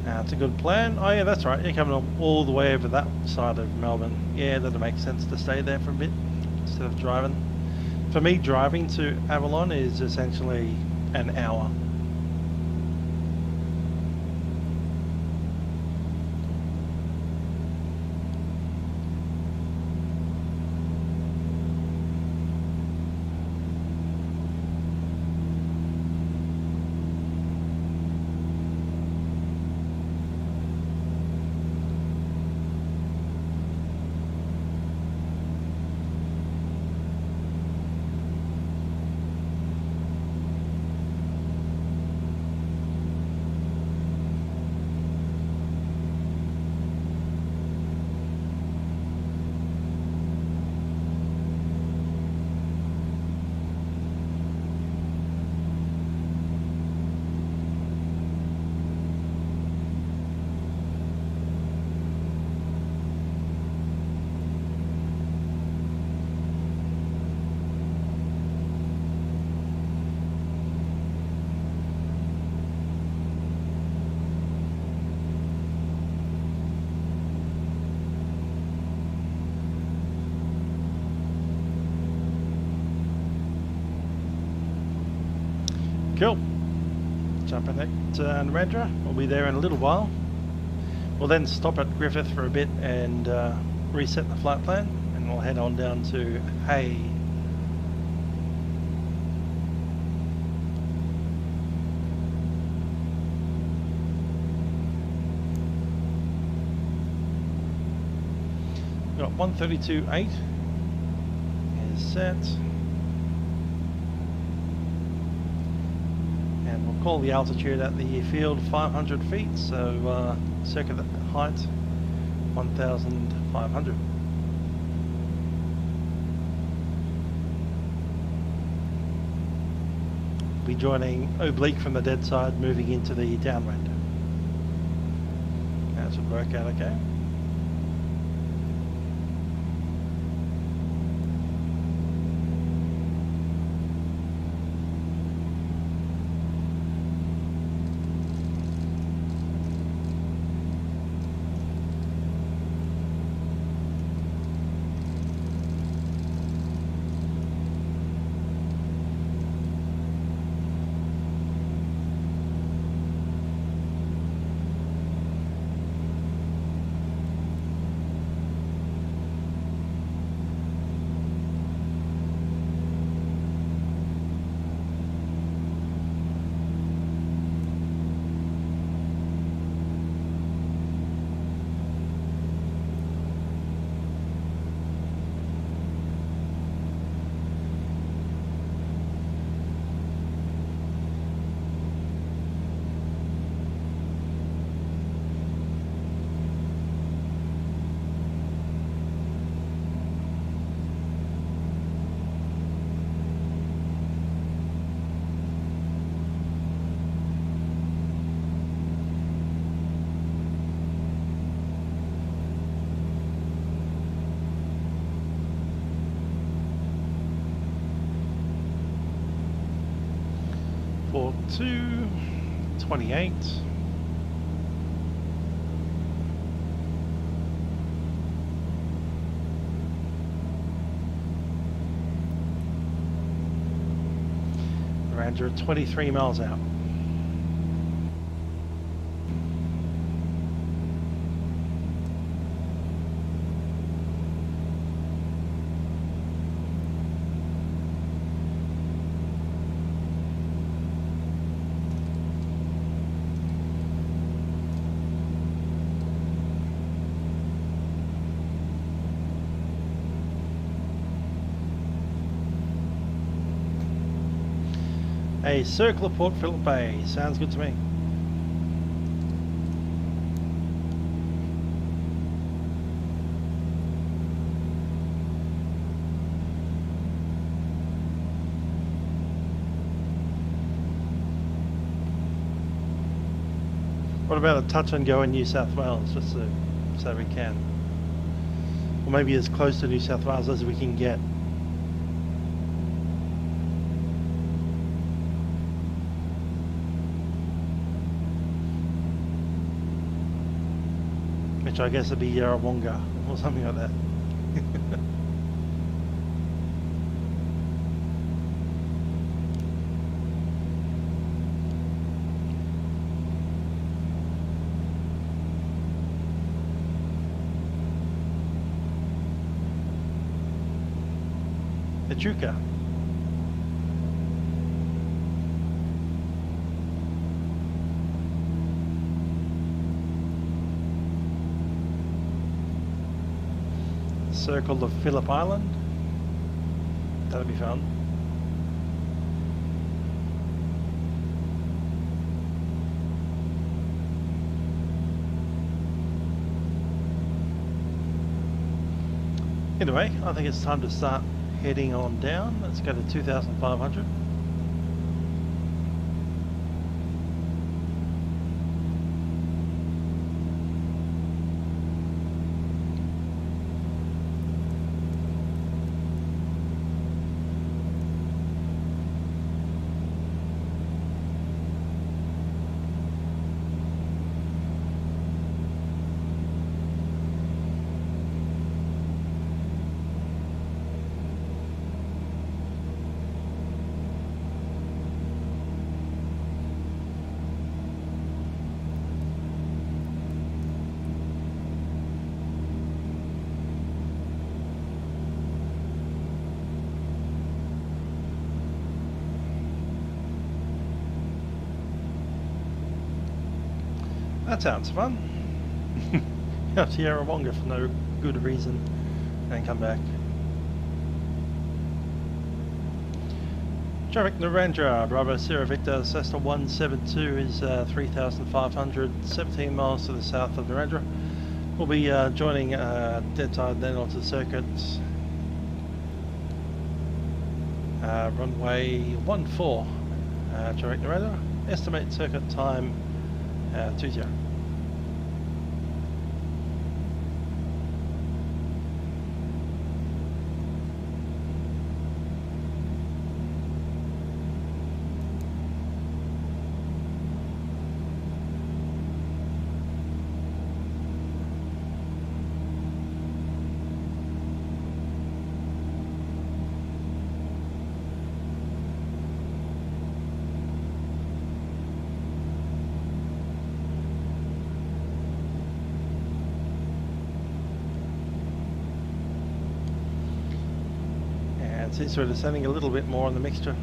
Speaker 1: That's a good plan. Oh yeah, that's right. You're coming all the way over that side of Melbourne. Yeah, that'll make sense to stay there for a bit instead of driving. For me, driving to Avalon is essentially an hour. Cool. Jumping at Narrandera. We'll be there in a little while. We'll then stop at Griffith for a bit and reset the flight plan, and we'll head on down to Hay. Got 132.8 is set. And we'll call the altitude at the field 500 feet, so circa the height 1,500. Be joining oblique from the dead side, moving into the downwind. That should work out okay. 22, 28. Narrandera 23 miles out. A circle of Port Phillip Bay. Sounds good to me. What about a touch and go in New South Wales, just so we can? Or maybe as close to New South Wales as we can get. Which I guess would be Yarrawonga or something like that. Echuca. Circle of Phillip Island. That'll be fun. Anyway, I think it's time to start heading on down. Let's go to 2,500. That sounds fun. Out to Yarrawonga for no good reason and come back. Traffic Narrandera, Bravo Sierra Victor, Cessna 172 is 3,500, 17 miles to the south of Narrandera. We'll be joining dead tide then onto the circuit. Runway 14, traffic Narrandera. Estimate circuit time 20. Since we're descending a little bit more on the mixture.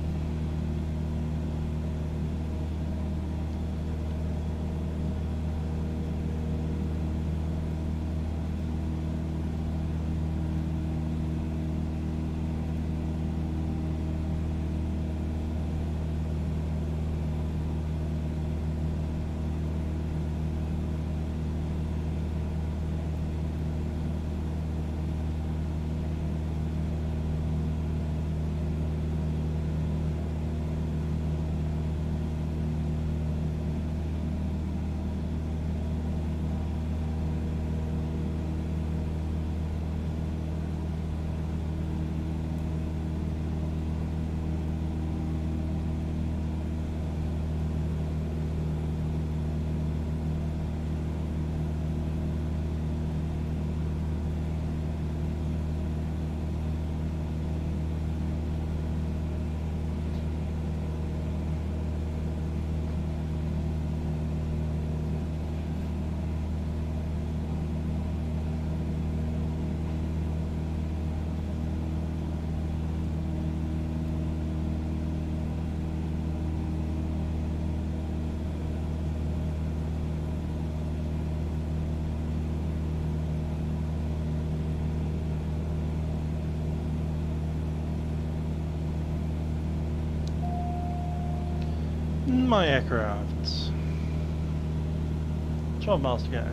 Speaker 1: in my aircraft. 12 miles to go.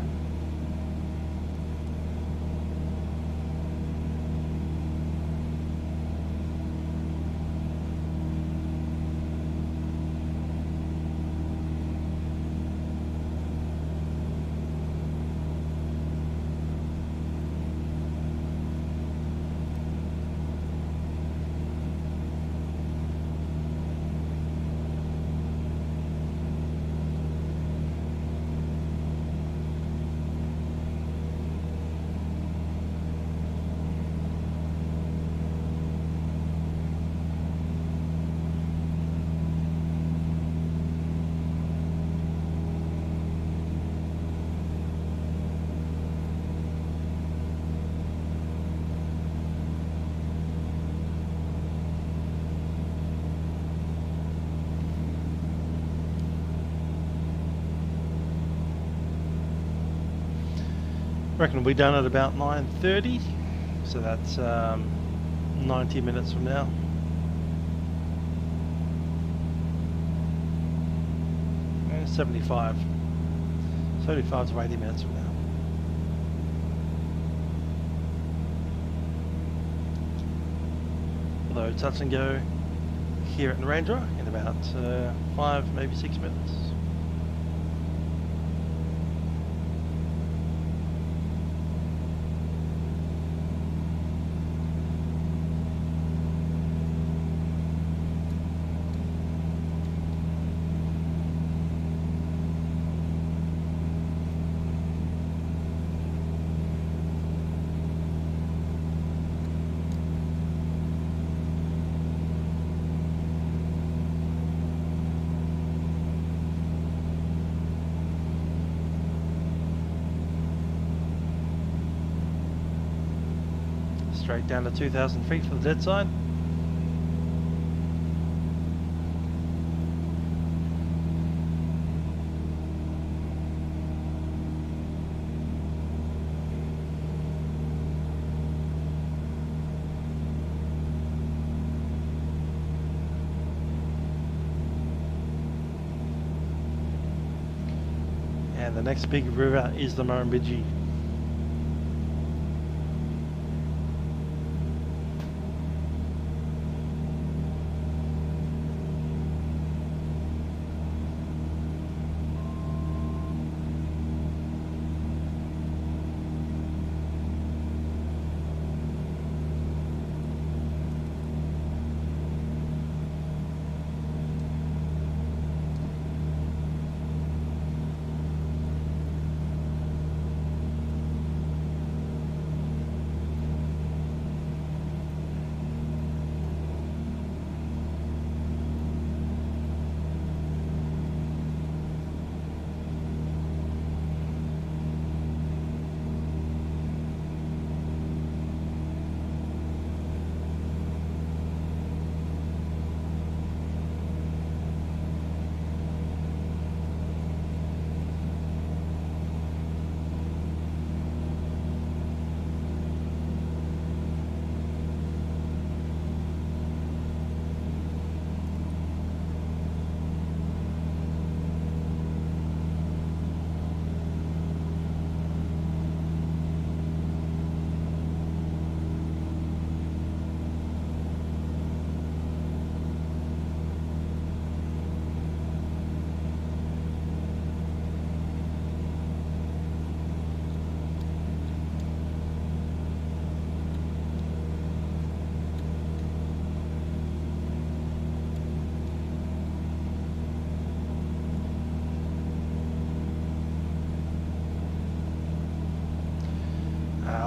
Speaker 1: Reckon we'll be done at about 9:30, so that's 90 minutes from now. And 75 to 80 minutes from now. Although touch and go here at Narrandera in about 5, maybe 6 minutes. Straight down to 2,000 feet for the dead side. And the next big river is the Murrumbidgee.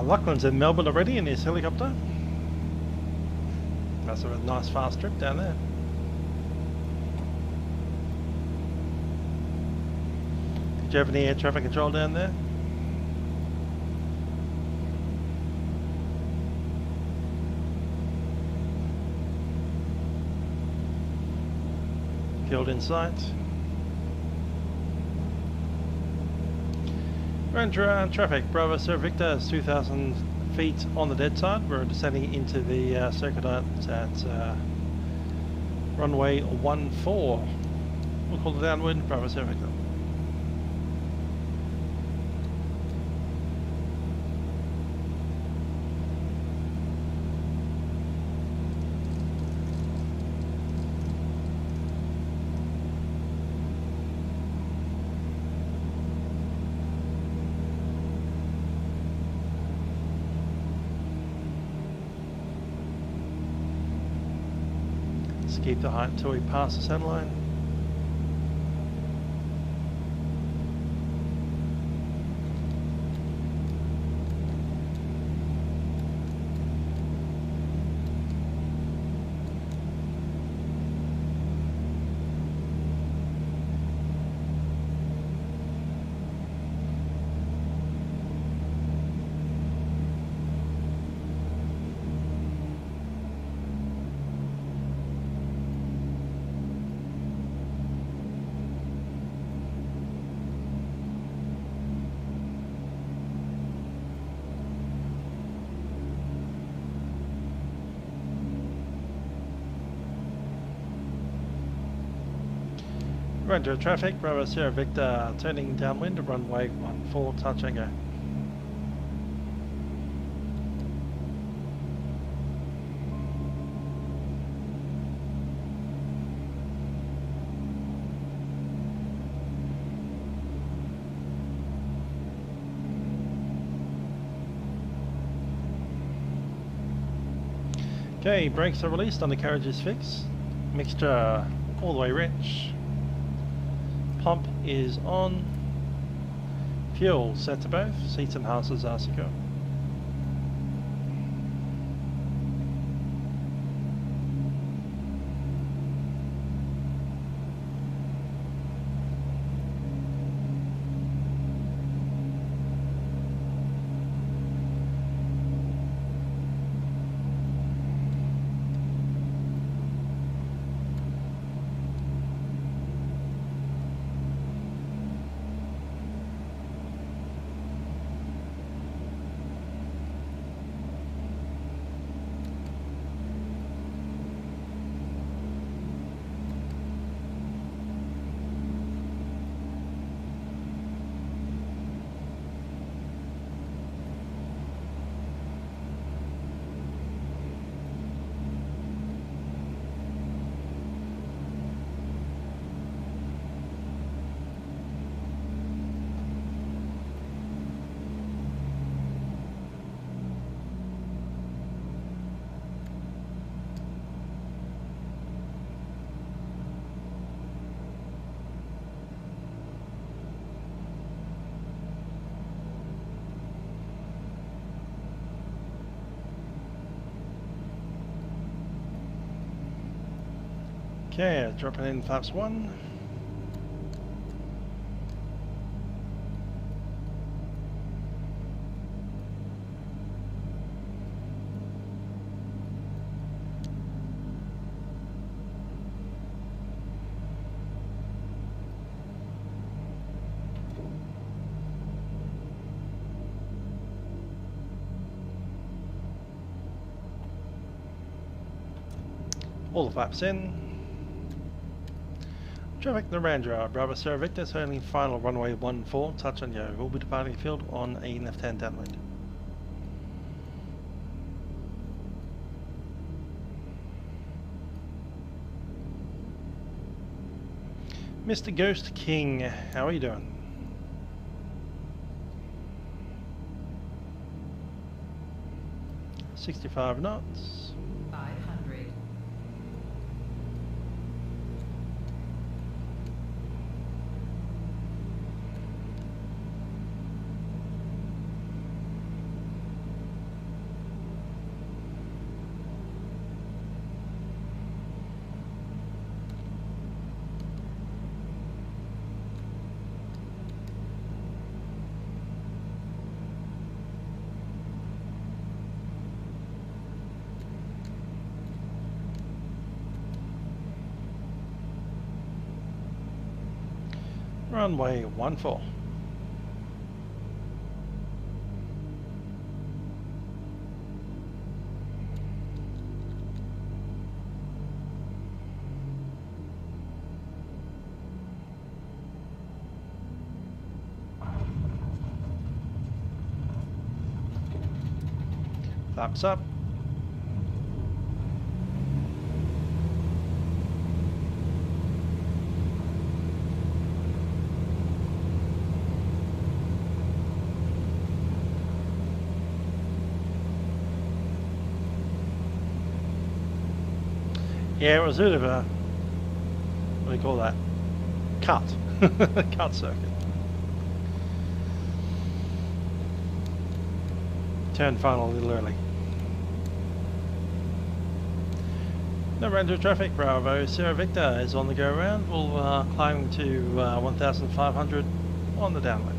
Speaker 1: Lachlan's in Melbourne already in his helicopter. That's a nice fast trip down there. Did you have any air traffic control down there? Field in sight. Narrandera traffic, Bravo Sierra Victor is 2,000 feet on the dead side. We're descending into the circuit at runway 14. We'll call it downwind, Bravo Sierra Victor. Let's keep the height until we pass the centerline. Narrandera traffic, Bravo Sierra Victor turning downwind, runway 14, touch and go. Okay, brakes are released, undercarriage is fixed, mixture all the way rich. Pump is on, fuel set to both, seats and harnesses are secure. Okay, dropping in flaps 1. All the flaps in. Traffic Narrandera, Bravo Sierra Victor, turning final runway 14, touch and go. We'll be departing the field on a left-hand downwind. Mr. Ghost King, how are you doing? $65 knots.
Speaker 3: 500.
Speaker 1: Runway 14. Thumbs up. Yeah, it was a bit of a, what do you call that? Cut. Cut circuit. Turned final a little early. Narrandera traffic, Bravo Sierra Victor is on the go around. We'll climb to 1,500 on the downwind.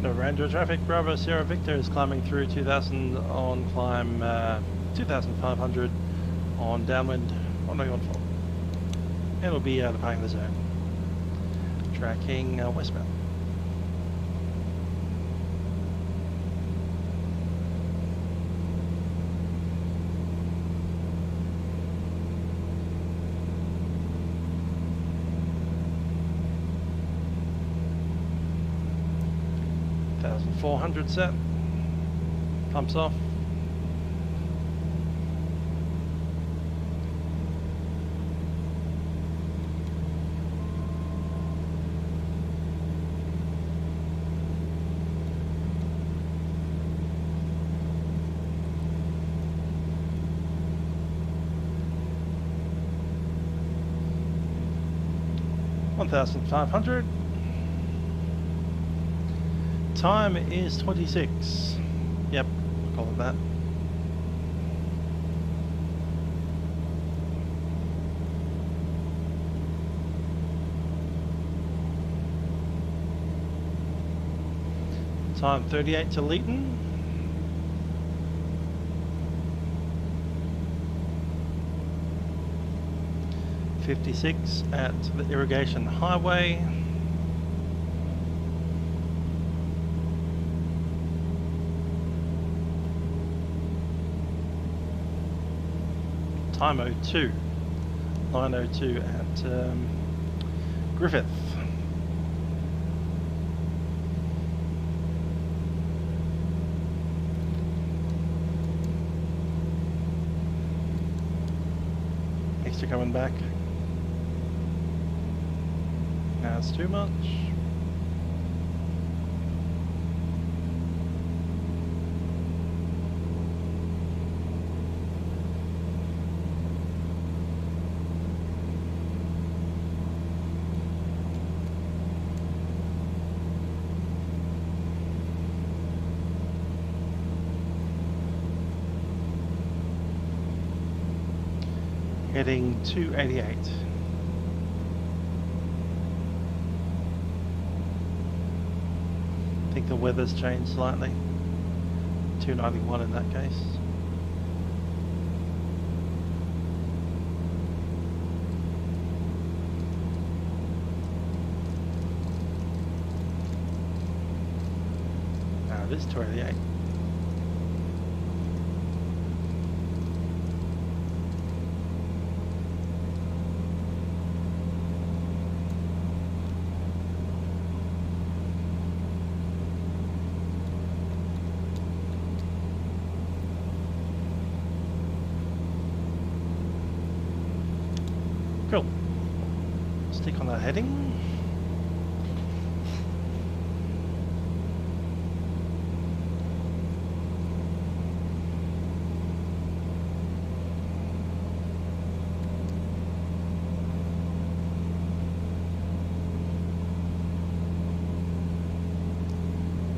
Speaker 1: Narrandera traffic, Bravo Sierra Victor is climbing through 2,000 on climb 2,500 on downwind on the full. And it'll be departing the zone. Tracking westbound. .400 set, pumps off. $1,500. Time is 26. Yep, I'll call it that. Time 38 to Leeton. .56 at the Irrigation Highway. Time 02, 9:02 at Griffith. Extra coming back. Now it's too much. Heading 288. I think the weather's changed slightly. 291 in that case. Now it is 288. stick on that heading.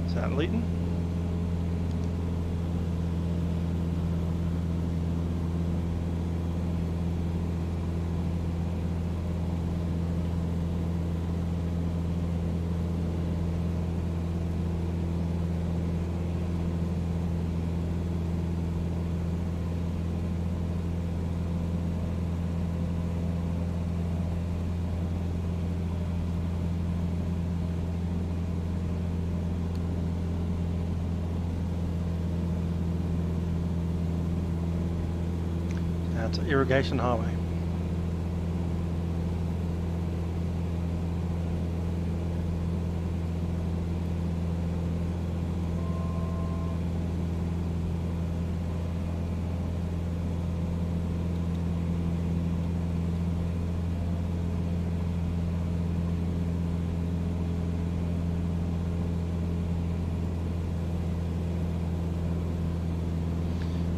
Speaker 1: Is that Leeton? That's an irrigation highway.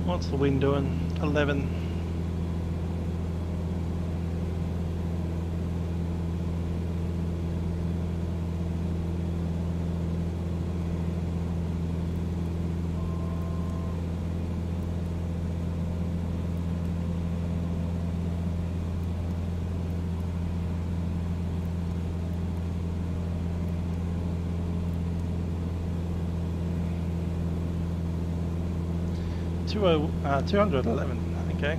Speaker 1: What's the wind doing? 11. uh, 211, okay.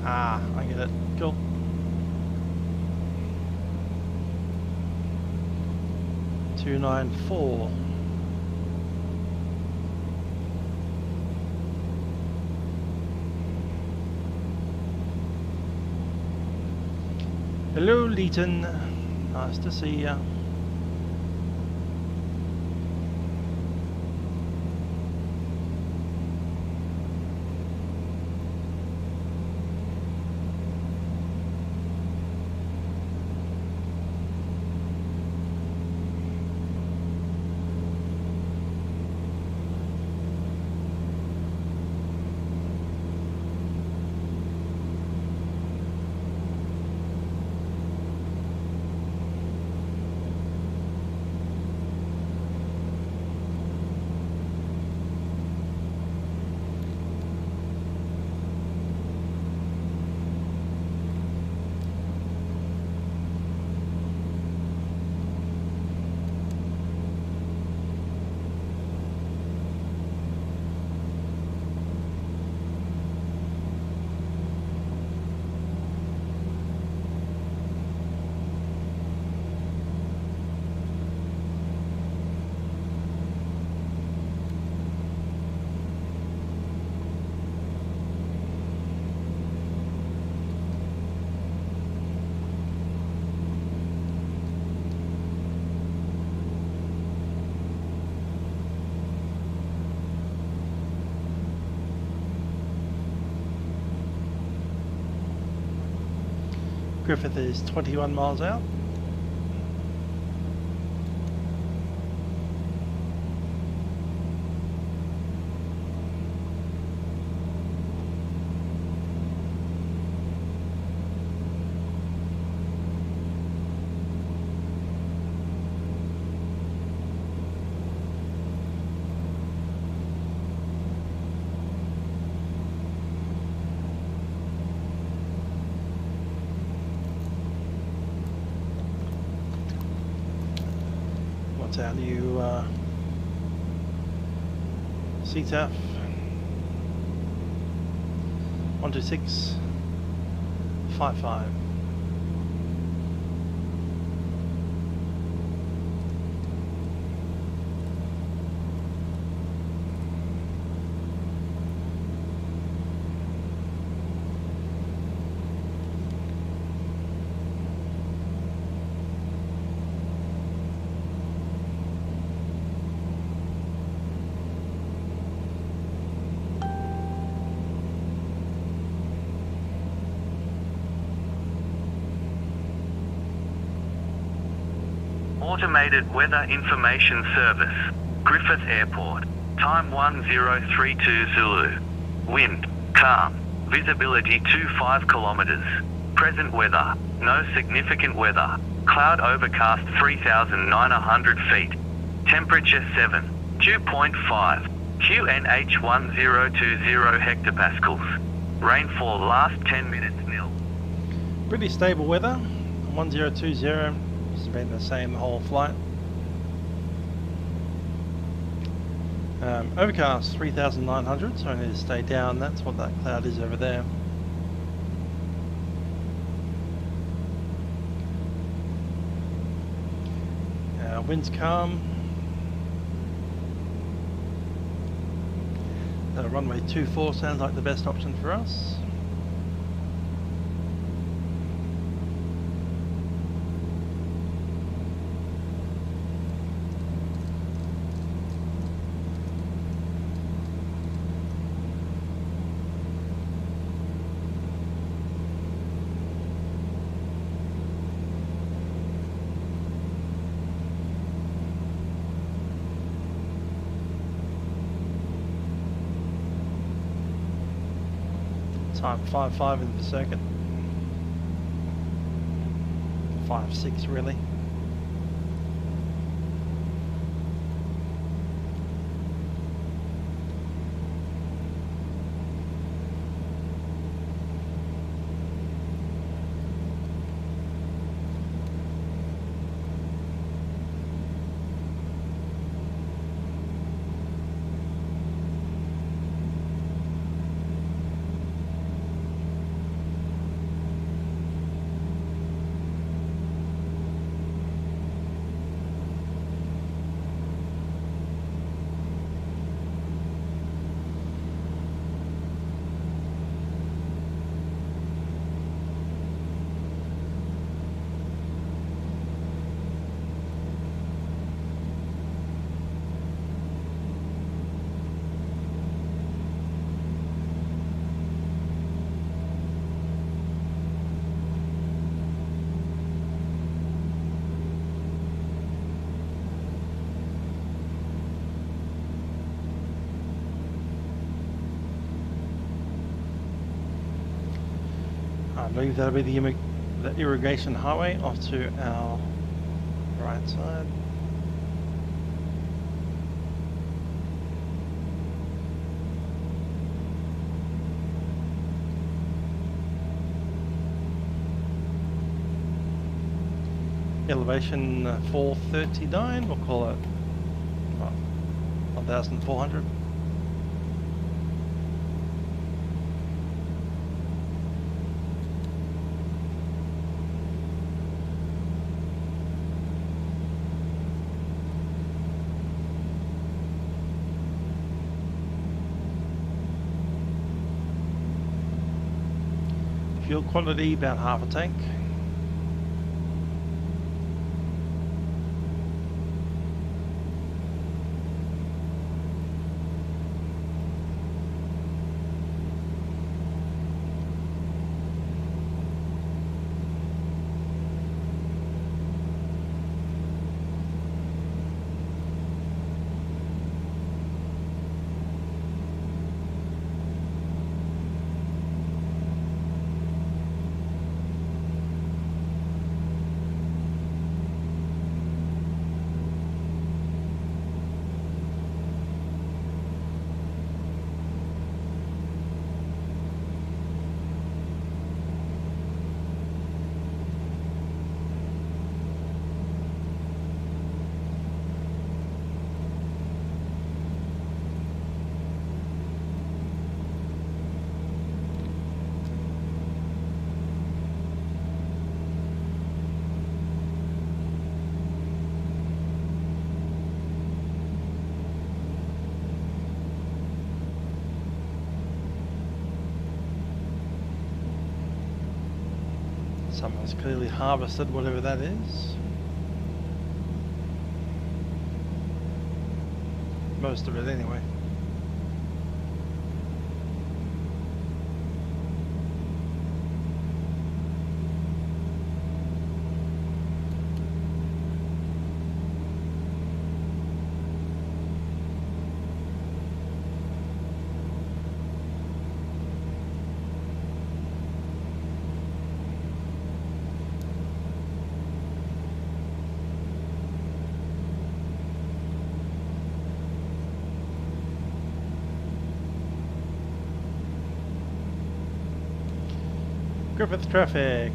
Speaker 1: Ah, I get it. Cool. $294. Hello, Leeton. Nice to see ya. Griffith is 21 miles out. What's our new CTAF? 12655.
Speaker 2: Automated Weather Information Service, Griffith Airport. Time 1032 Zulu. Wind, calm. Visibility 25 kilometers. Present weather, no significant weather. Cloud overcast 3,900 feet. Temperature 7, dew point 5. QNH 1020 hectopascals. Rainfall last 10 minutes nil.
Speaker 1: Pretty stable weather. 1020 has been the same the whole flight. Overcast 3,900, so I need to stay down. That's what that cloud is over there. Wind's calm. Runway 24 sounds like the best option for us. Time 5.5 in the circuit. 5.6 really. I believe that'll be the irrigation highway off to our right side. Elevation 439, we'll call it 1,400. Fuel quantity about half a tank. Someone's clearly harvested whatever that is. Most of it anyway. Griffith traffic.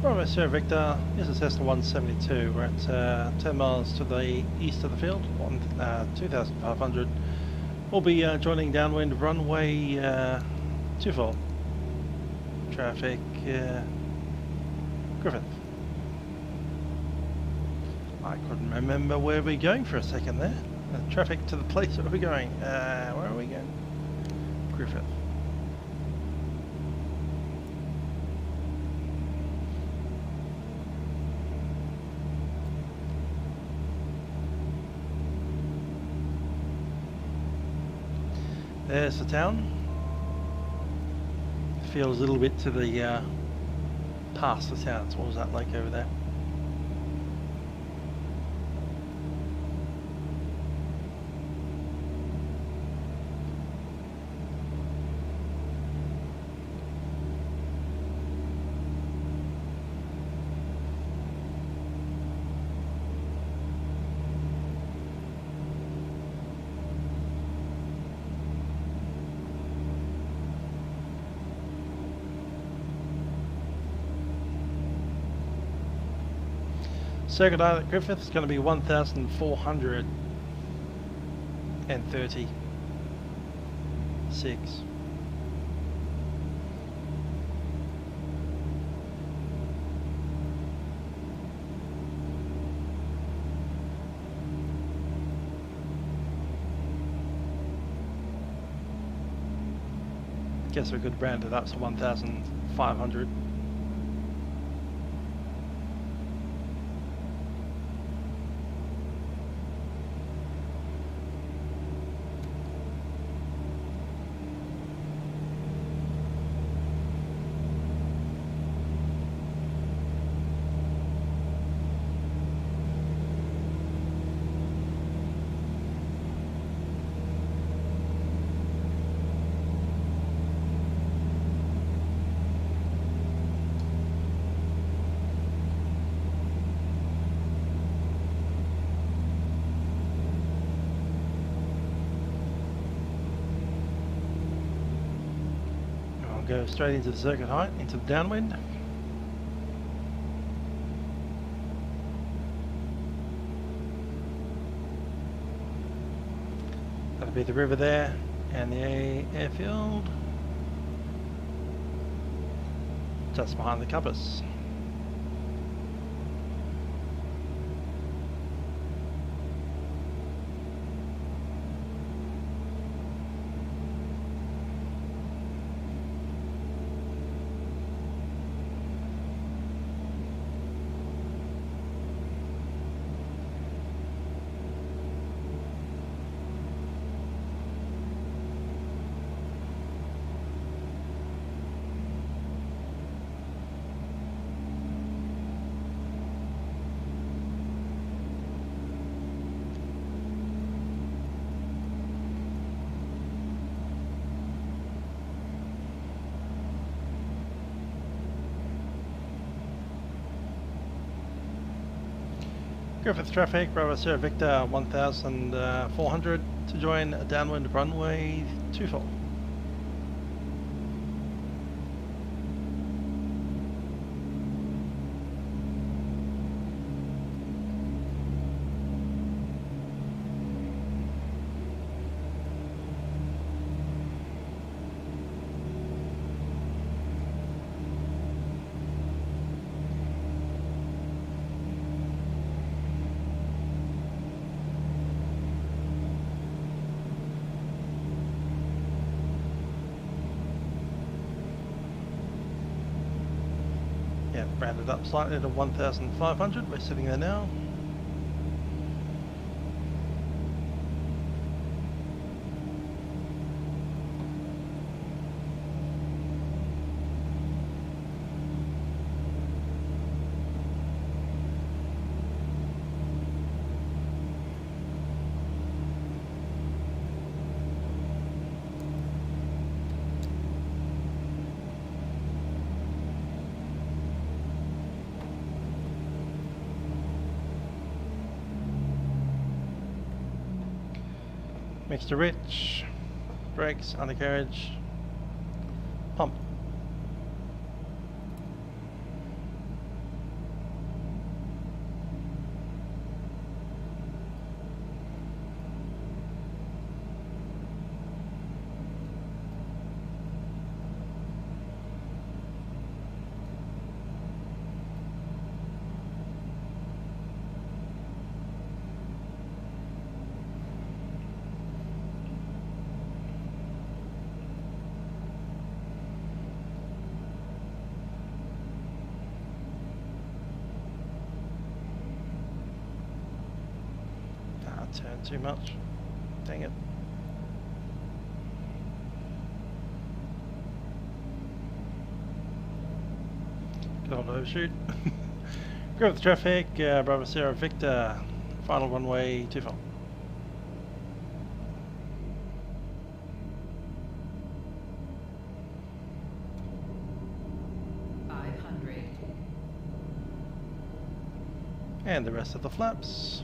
Speaker 1: Bravo Sierra Victor, this is Cessna 172. We're at 10 miles to the east of the field, 2,500. We'll be joining downwind runway 24. Traffic, Griffith. I couldn't remember where we're going for a second there. Traffic to the place where we're going. Where are we going? Griffith. There's the town. Feels a little bit to the past the town. So what was that like over there? Circuit height at Griffith is going to be 1,436. Guess we could round it up to 1,500. Go straight into the circuit height, into the downwind. That'll be the river there, and the airfield just behind the compass. Griffith traffic, Bravo Sierra Victor 1,400 to join downwind runway 24. Rounded up slightly to 1,500. We're sitting there now. Mixture rich, brakes, undercarriage, pump. turn too much. Dang it. Good old overshoot. Griffith traffic, Bravo Sierra Victor, final runway 24. And the rest of the flaps.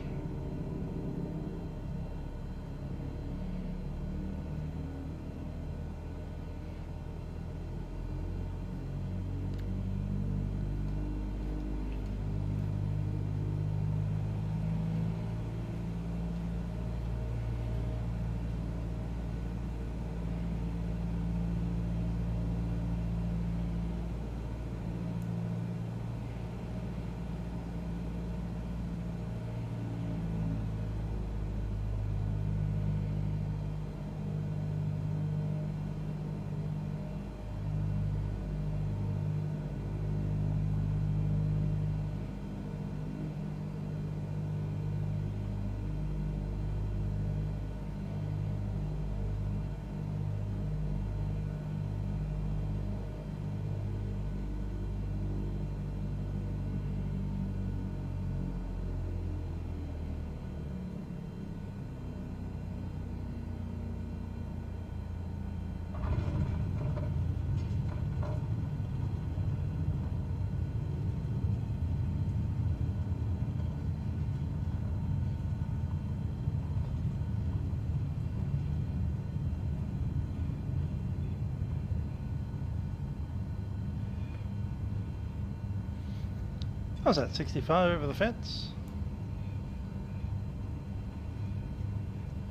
Speaker 1: I was at 65 over the fence.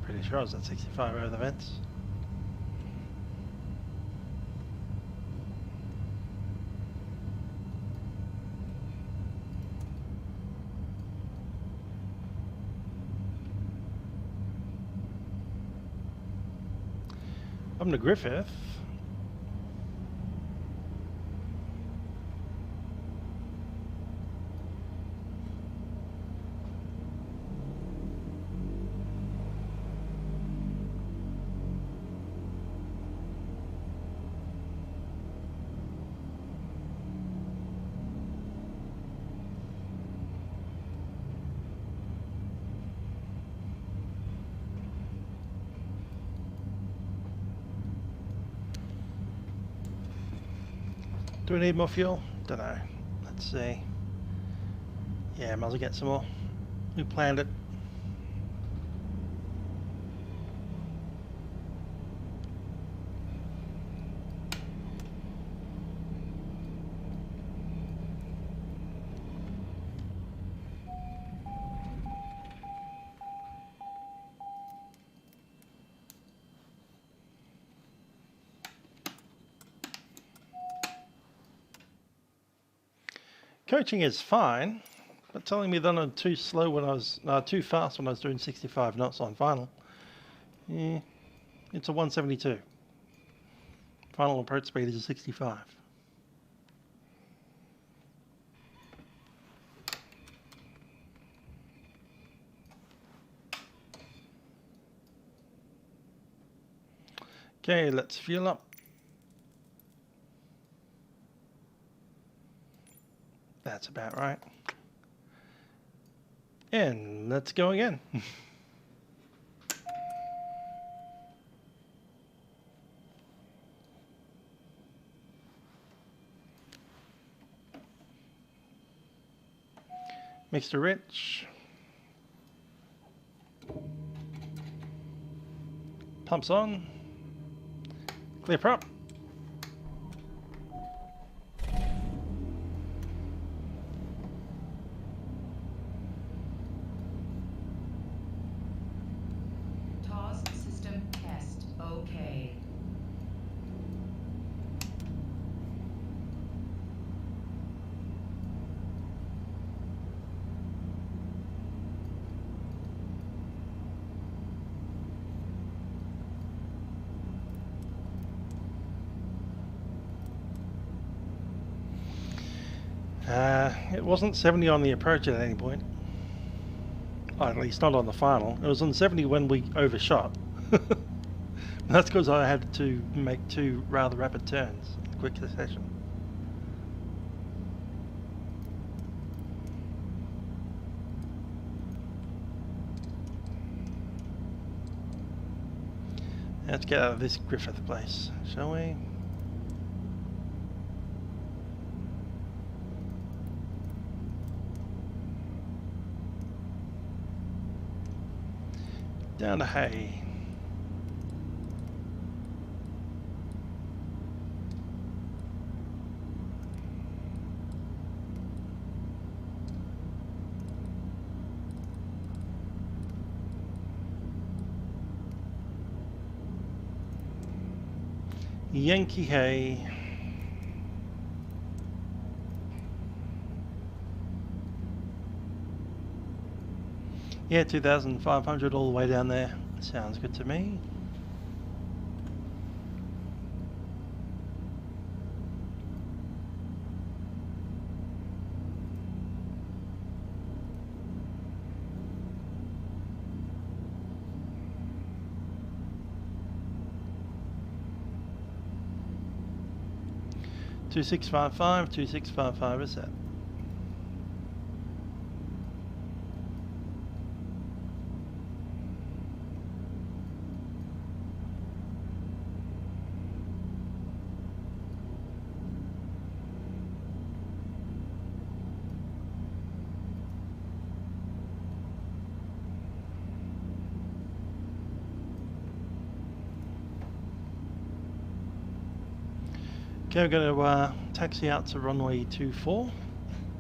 Speaker 1: Pretty sure I was at 65 over the fence. I'm to Griffith. Do we need more fuel? Don't know. Let's see. Yeah, might as well get some more. We planned it. Coaching is fine, but telling me that I'm too slow when I was too fast when I was doing 65 knots on final. Yeah, it's a 172. Final approach speed is a 65. Okay, let's fuel up. That's about right. And let's go again. Mr. Rich. Pumps on. Clear prop. It wasn't 70 on the approach at any point. at least not on the final. It was on 70 when we overshot. That's because I had to make 2 rather rapid turns in quick succession. Let's get out of this Griffith place, shall we? Down to Hay. Yankee Hay. Yeah, 2,500 all the way down there. Sounds good to me. Two 2655 is that? Okay, we're going to taxi out to runway 24,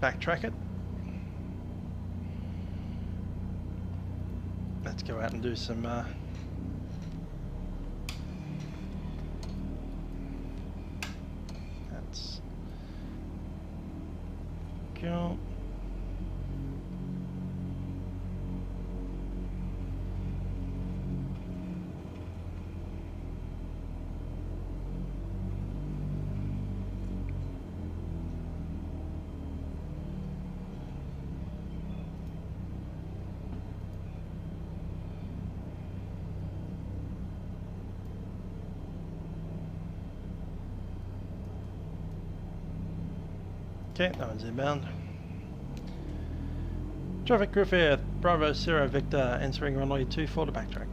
Speaker 1: backtrack it. Let's go out and do some that's go. Okay, that one's inbound. Traffic Griffith, Bravo Sierra Victor, entering runway 24 to backtrack.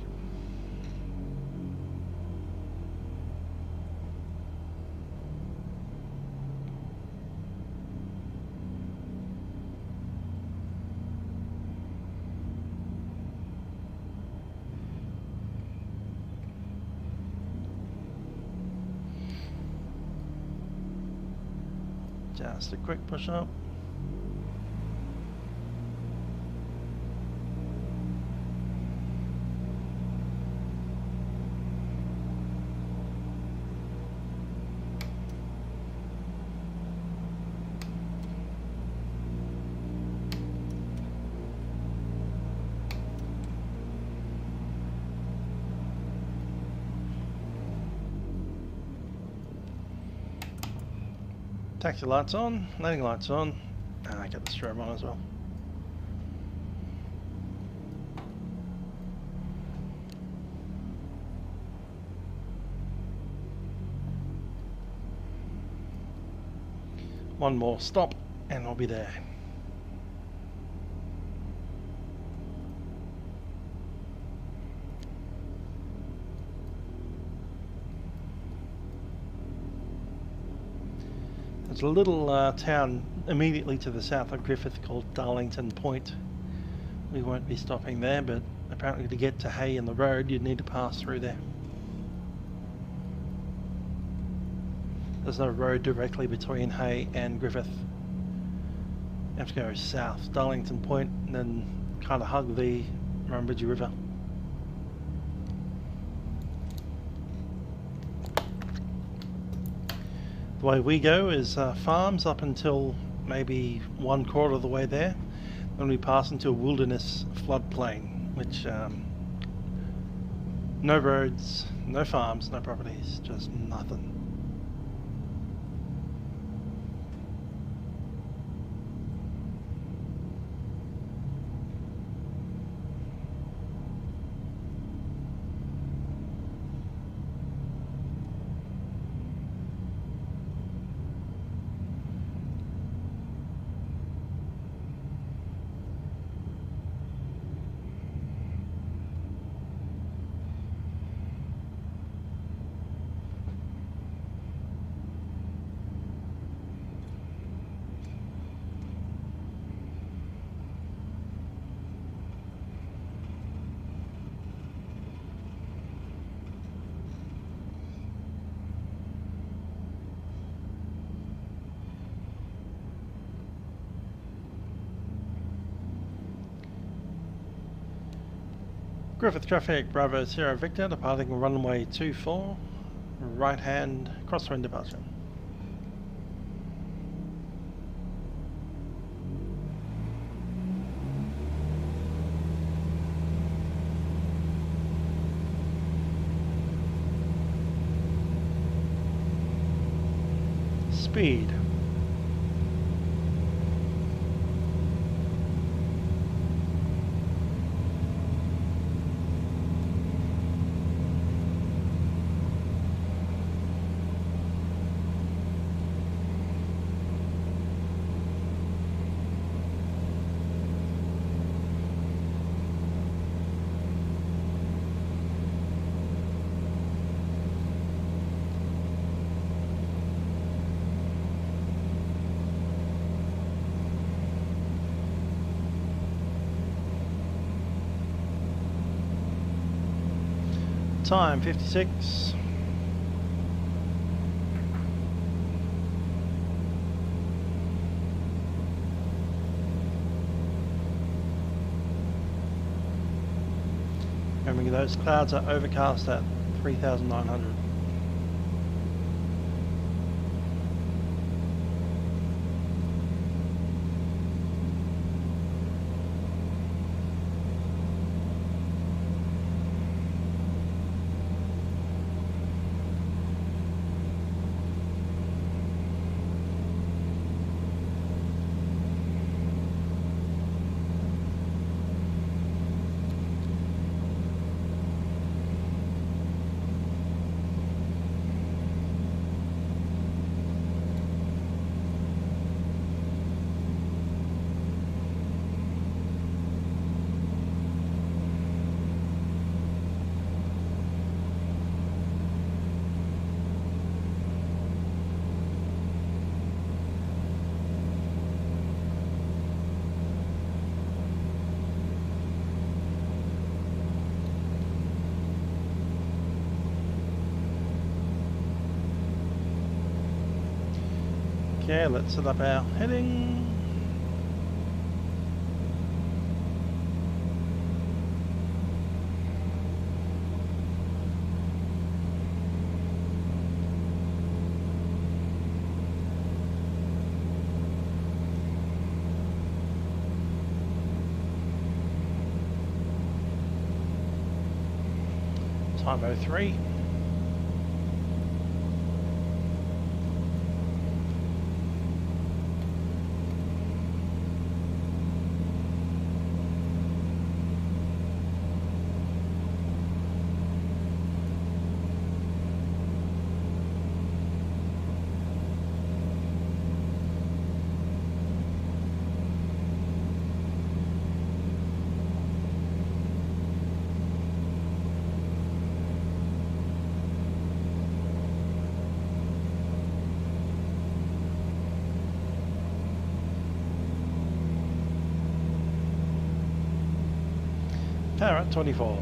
Speaker 1: Just a quick push up. Taxi lights on, landing lights on, and I get the strobe on as well. One more stop and I'll be there. There's a little town immediately to the south of Griffith called Darlington Point. We won't be stopping there, but apparently to get to Hay in the road you'd need to pass through there. There's no road directly between Hay and Griffith. You have to go south, Darlington Point, and then kind of hug the Murrumbidgee River. The way we go is farms up until maybe 1/4 of the way there. Then we pass into a wilderness floodplain, which no roads, no farms, no properties, just nothing. Griffith traffic, Bravo Sierra Victor, departing runway 24, right hand crosswind departure. Speed. Time 56. Remember, those clouds are overcast at 3,900. Okay, let's set up our heading. Time 03. Power at 24.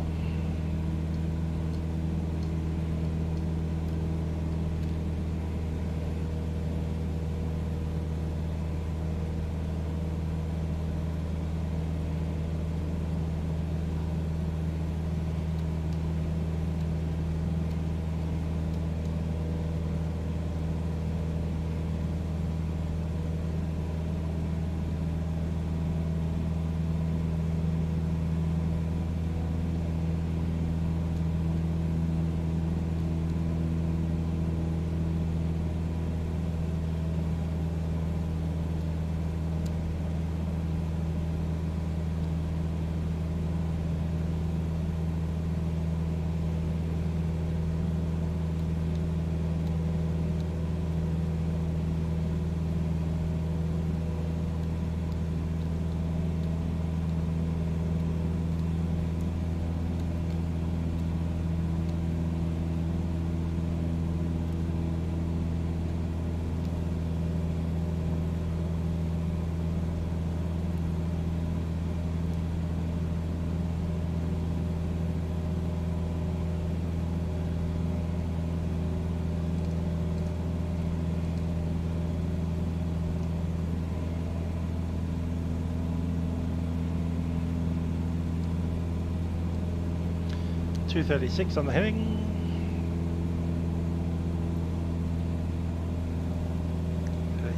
Speaker 1: 236 on the heading.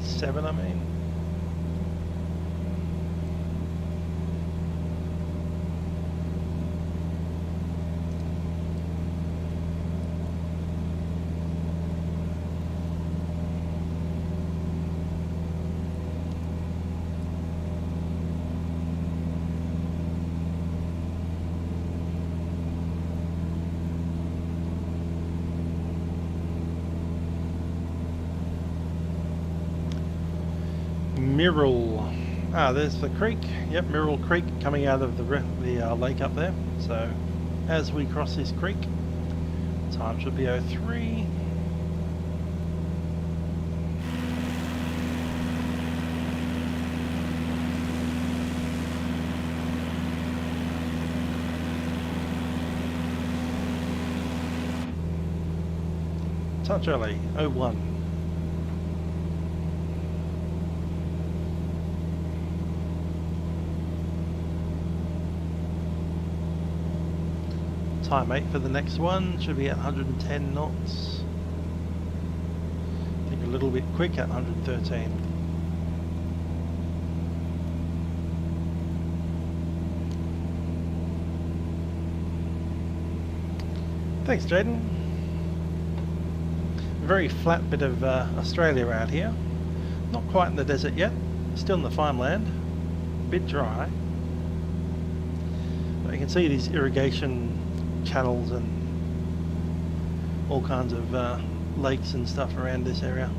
Speaker 1: Seven, I mean. Mirrol. Ah, there's the creek. Yep, Mirrol Creek coming out of the lake up there. So as we cross this creek, time should be 03. Touch early, 01. Time 8 for the next one, should be at 110 knots. I think a little bit quick at 113. Thanks, Jaden. Very flat bit of Australia out here. Not quite in the desert yet, still in the farmland. A bit dry. But you can see these irrigation channels and all kinds of lakes and stuff around this area.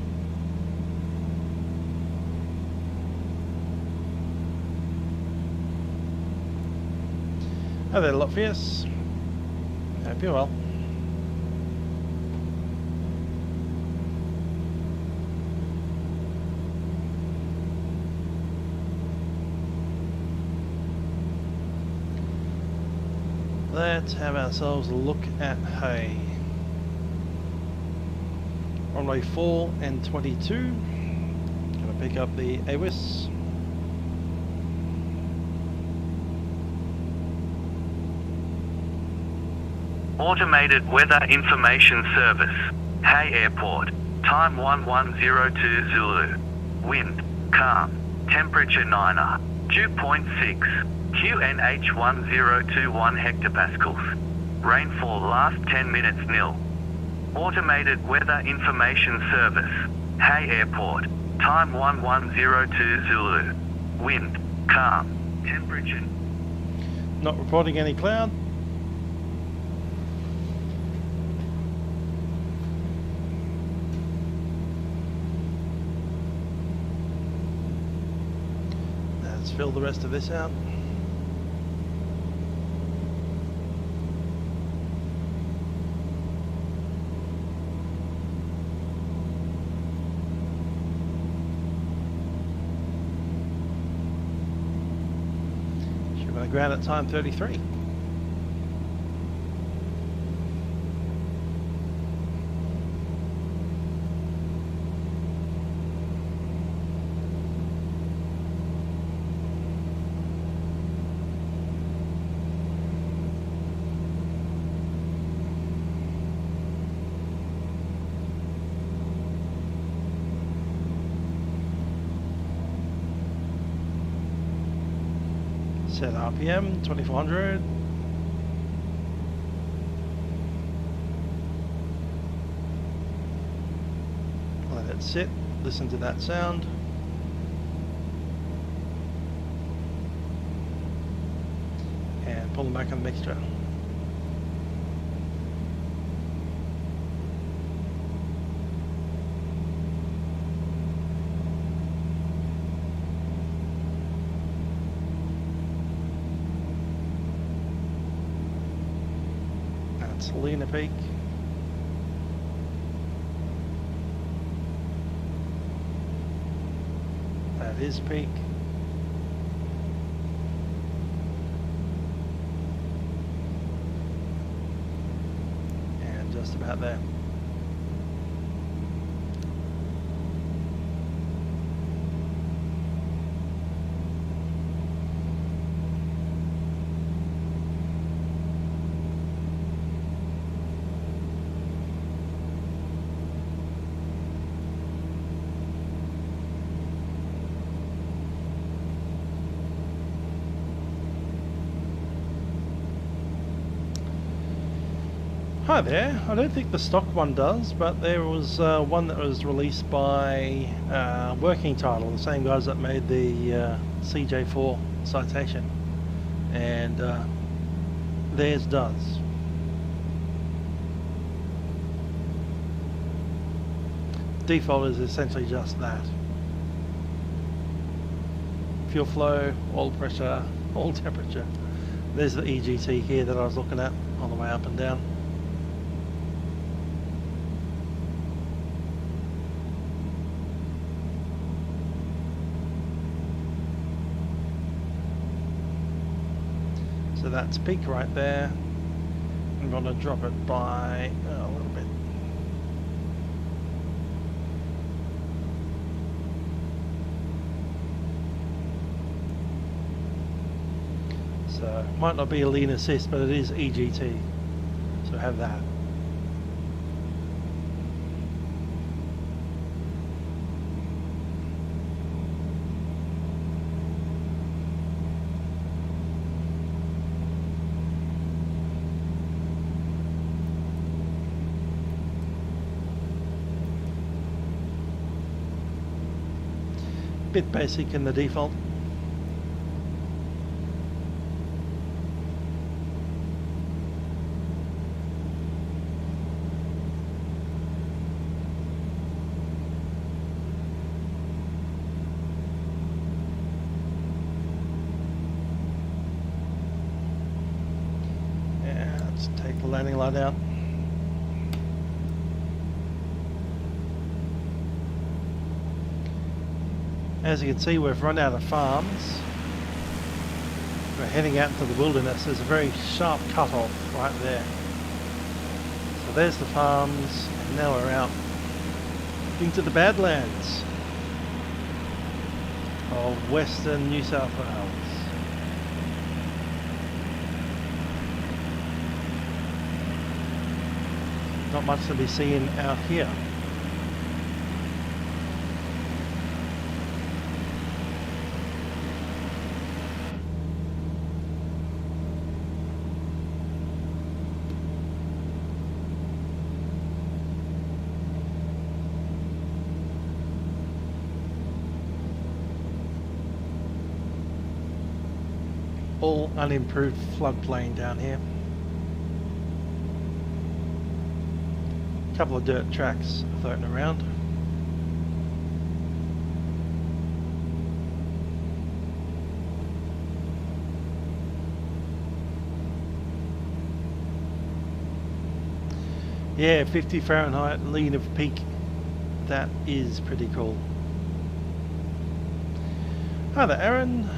Speaker 1: Hi there, Lotfius. Hope you're well. Let's have ourselves a look at hay. Runway 4 and 22. Gonna pick up the AWIS.
Speaker 2: Automated Weather Information Service. Hay Airport. Time 1102 Zulu. Wind, calm. Temperature 9er. Dew point 6. QNH 1021 hectopascals. Rainfall last 10 minutes nil. Automated Weather Information Service. Hay Airport. Time 1102 Zulu. Wind, calm. Temperature.
Speaker 1: Not reporting any cloud. Let's fill the rest of this out. Ground at time 33. Set RPM 2400. Let it sit, listen to that sound. And pull them back on the mixture. Lena Peak. That is peak. And just about there. Hi there. I don't think the stock one does, but there was one that was released by Working Title, the same guys that made the CJ4 Citation, and theirs does. Default is essentially just that. Fuel flow, oil pressure, oil temperature. There's the EGT here that I was looking at on the way up and down. So that's peak right there. I'm going to drop it by a little bit. So might not be a lean assist, but it is EGT. So have that. Bit basic in the default. Yeah, let's take the landing light out. As you can see, we've run out of farms. We're heading out into the wilderness. There's a very sharp cut-off right there. So there's the farms, and now we're out into the Badlands of Western New South Wales. Not much to be seen out here. All unimproved floodplain down here. A couple of dirt tracks floating around. Yeah, 50 Fahrenheit, lean of peak. That is pretty cool. Hi there, Aaron.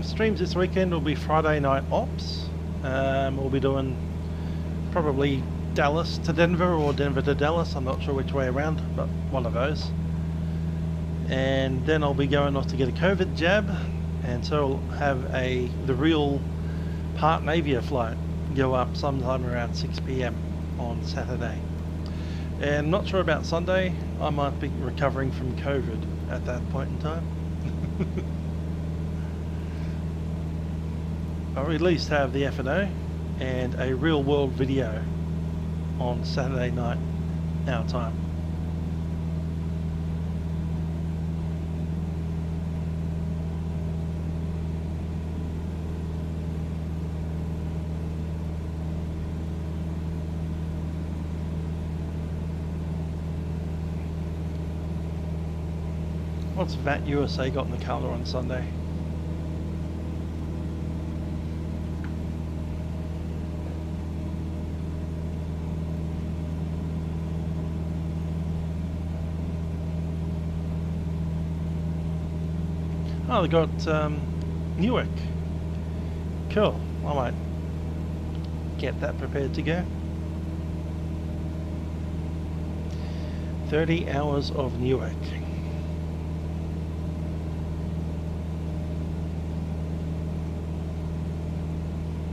Speaker 1: Streams this weekend will be Friday night ops. We'll be doing probably Dallas to Denver or Denver to Dallas. I'm not sure which way around, but one of those. And then I'll be going off to get a COVID jab, and so I'll have the real Part Navia flight go up sometime around 6 PM on Saturday. And not sure about Sunday. I might be recovering from COVID at that point in time. I'll at least have the F&O and a real world video on Saturday night, our time. What's VAT USA got in the calendar on Sunday? Oh, they got Newark. Cool. I might get that prepared to go. 30 hours of Newark.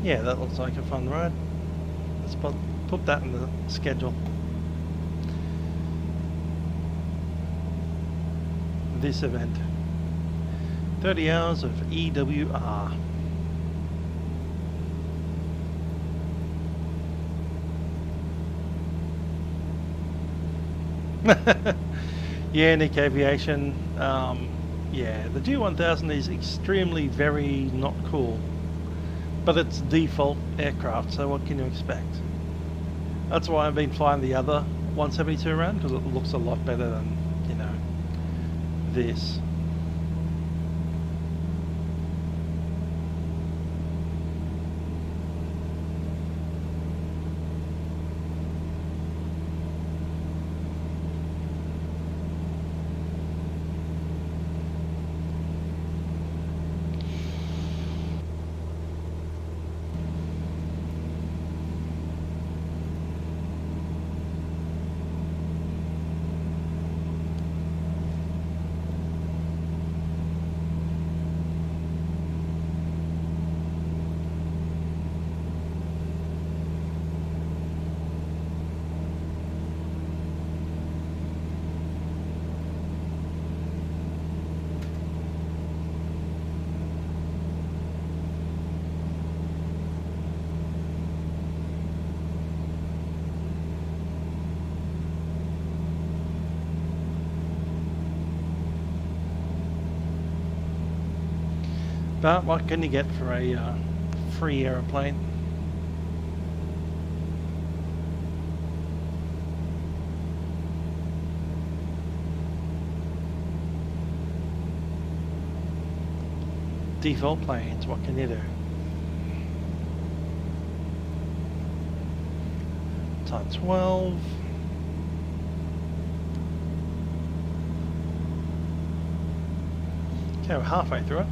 Speaker 1: Yeah, that looks like a fun ride. Let's put that in the schedule. This event. 30 hours of EWR. Yeah, Nick Aviation. Yeah, the G1000 is extremely very not cool, but it's default aircraft, so what can you expect? That's why I've been flying the other 172 around, because it looks a lot better than, you know, this. But what can you get for a free aeroplane? Default planes, what can you do? Type 12. Okay, we're halfway through it.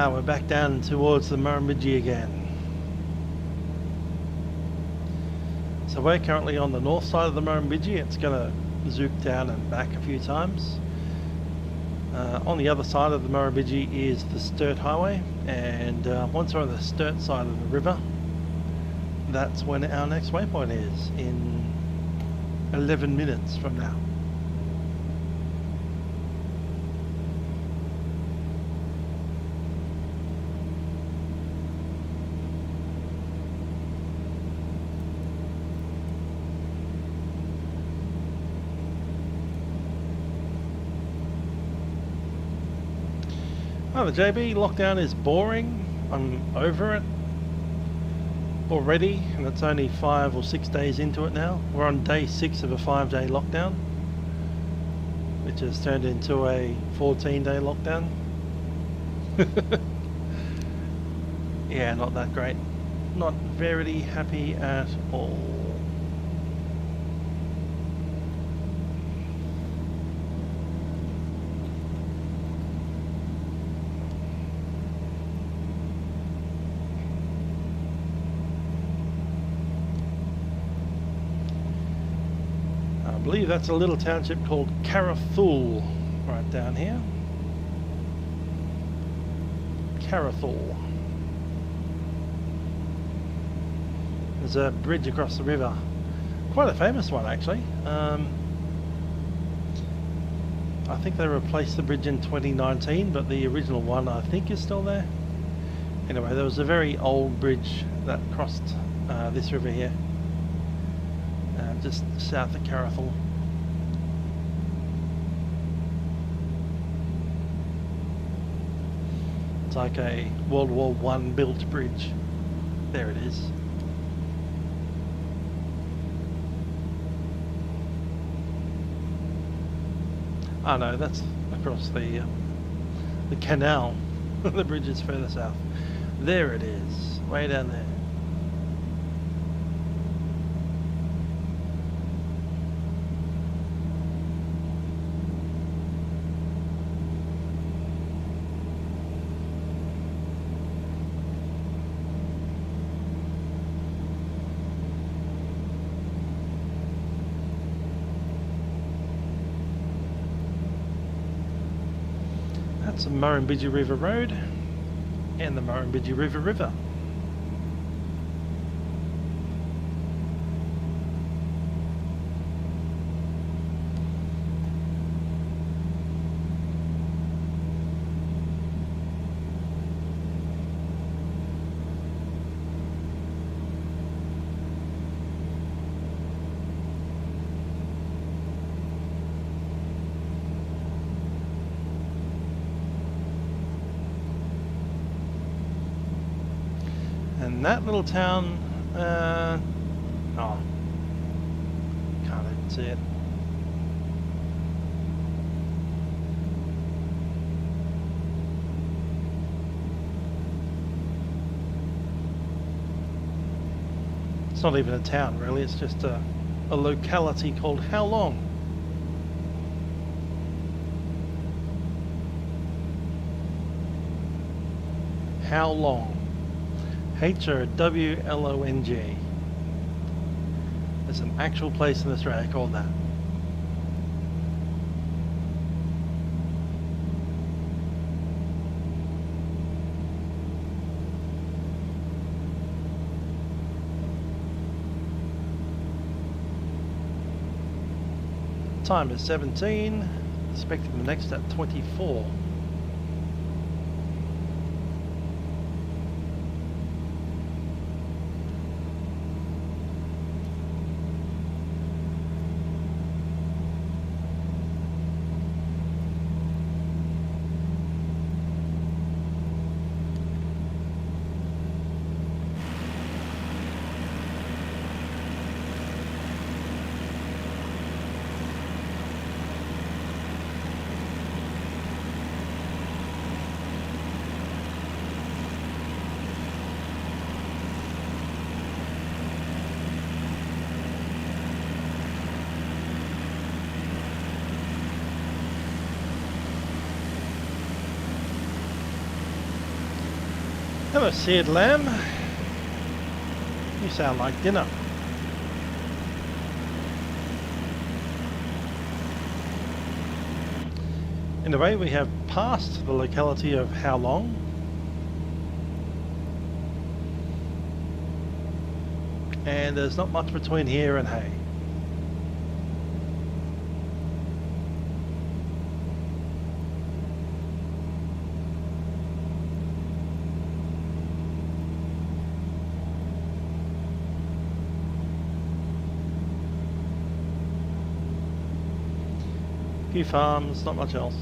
Speaker 1: We're back down towards the Murrumbidgee again. So we're currently on the north side of the Murrumbidgee. It's going to zoop down and back a few times. On the other side of the Murrumbidgee is the Sturt Highway, and once we're on the Sturt side of the river, that's when our next waypoint is, in 11 minutes from now. Oh, the JB lockdown is boring. I'm over it already, and it's only 5 or 6 days into it now. We're on day 6 of a 5-day lockdown, which has turned into a 14-day lockdown. Yeah, not that great. Not very happy at all. I believe that's a little township called Carrathul right down here. Carrathul. There's a bridge across the river. Quite a famous one, actually. I think they replaced the bridge in 2019, but the original one I think is still there. Anyway, there was a very old bridge that crossed this river here. Just south of Carrathul. It's like a World War I built bridge. There it is. Oh no, that's across the canal. The bridge is further south. There it is, way down there. That's the Murrumbidgee River Road and the Murrumbidgee River. And that little town, oh, can't even see it. It's not even a town really, it's just a locality called How Long. How Long. H-O-W-L-O-N-G. There's an actual place in Australia called that. Time is 17, expecting the next at 24. Hello, seared lamb. You sound like dinner. Anyway, we have passed the locality of How Long. And there's not much between here and Hay. Few farms, not much else.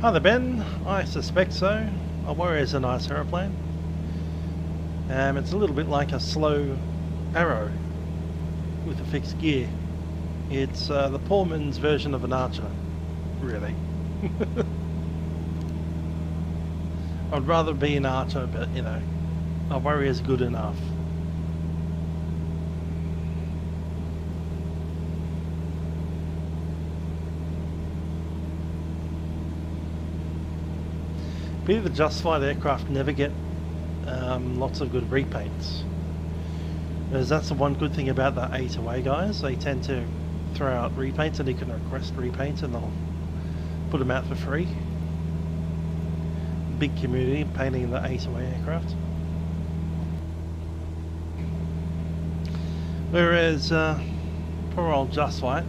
Speaker 1: Hi there, Ben. I suspect so. A Warrior's a nice aeroplane. It's a little bit like a slow Arrow with a fixed gear. It's the poor man's version of an Archer, really. I'd rather be an Archer, but you know, a Warrior's good enough. Pity the Justified aircraft never get lots of good repaints. Because that's the one good thing about the A2A guys. They tend to throw out repaints, and you can request repaints and they'll put them out for free. Big community painting the A2A aircraft. Whereas poor old Justified,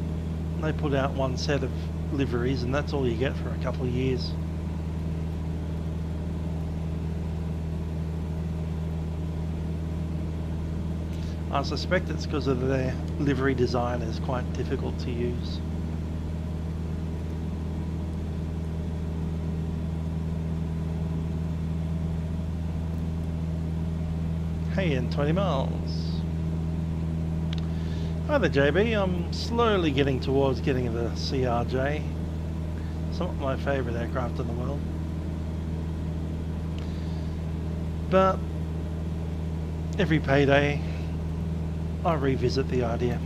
Speaker 1: they put out one set of liveries and that's all you get for a couple of years. I suspect it's because of their livery design is quite difficult to use. Hey, in 20 miles. Hi there, JB. I'm slowly getting towards getting the CRJ. It's not my favourite aircraft in the world. But every payday, I revisit the idea.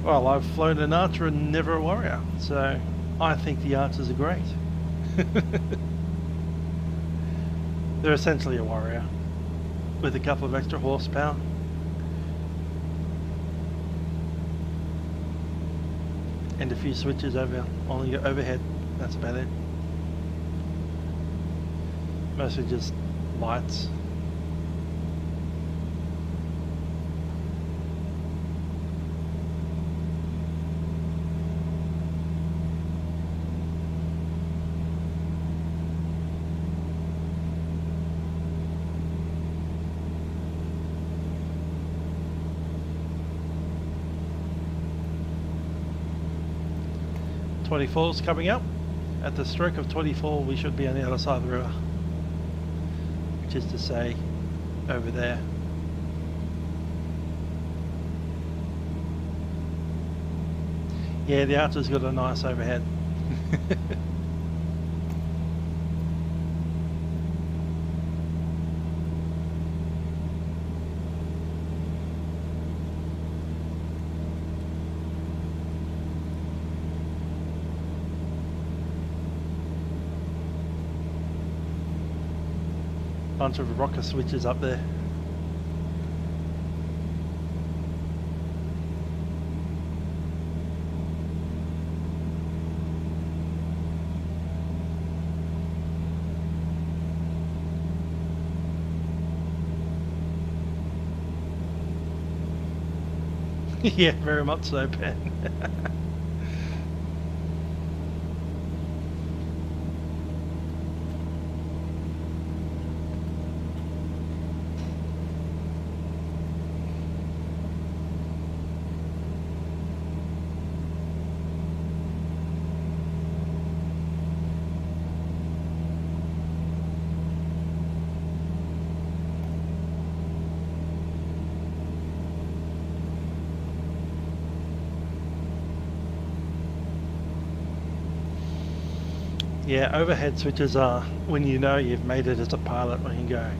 Speaker 1: Well, I've flown an Archer and never a Warrior, so I think the Archers are great. They're essentially a Warrior with a couple of extra horsepower. and a few switches over on your overhead. That's about it. Mostly just lights. .24's coming up. At the stroke of 24 we should be on the other side of the river, which is to say over there. Yeah, the Archer's got a nice overhead. Bunch of rocker switches up there. Yeah, very much so, Ben. Yeah, overhead switches are when you know you've made it as a pilot when you go.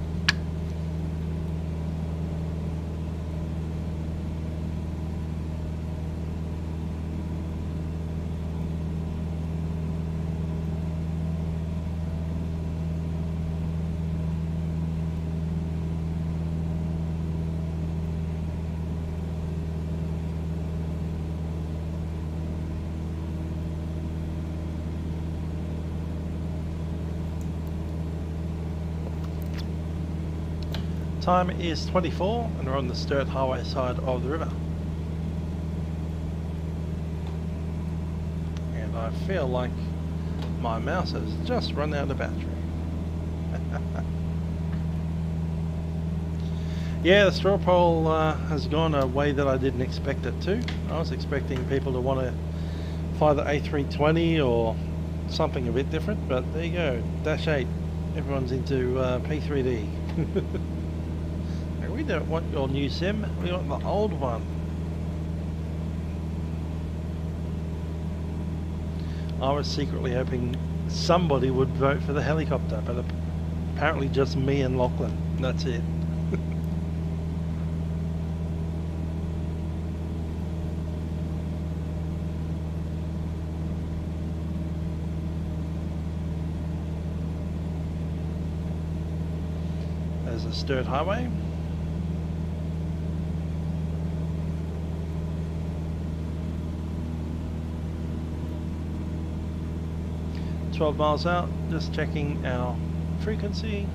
Speaker 1: Time is 24 and we're on the Sturt Highway side of the river. And I feel like my mouse has just run out of battery. Yeah, the straw poll has gone a way that I didn't expect it to. I was expecting people to want to fly the A320 or something a bit different, but there you go, Dash 8. Everyone's into P3D. We don't want your new sim, we want the old one. I was secretly hoping somebody would vote for the helicopter, but apparently just me and Lachlan. That's it. There's a Sturt Highway. $12 miles out, just checking our frequency.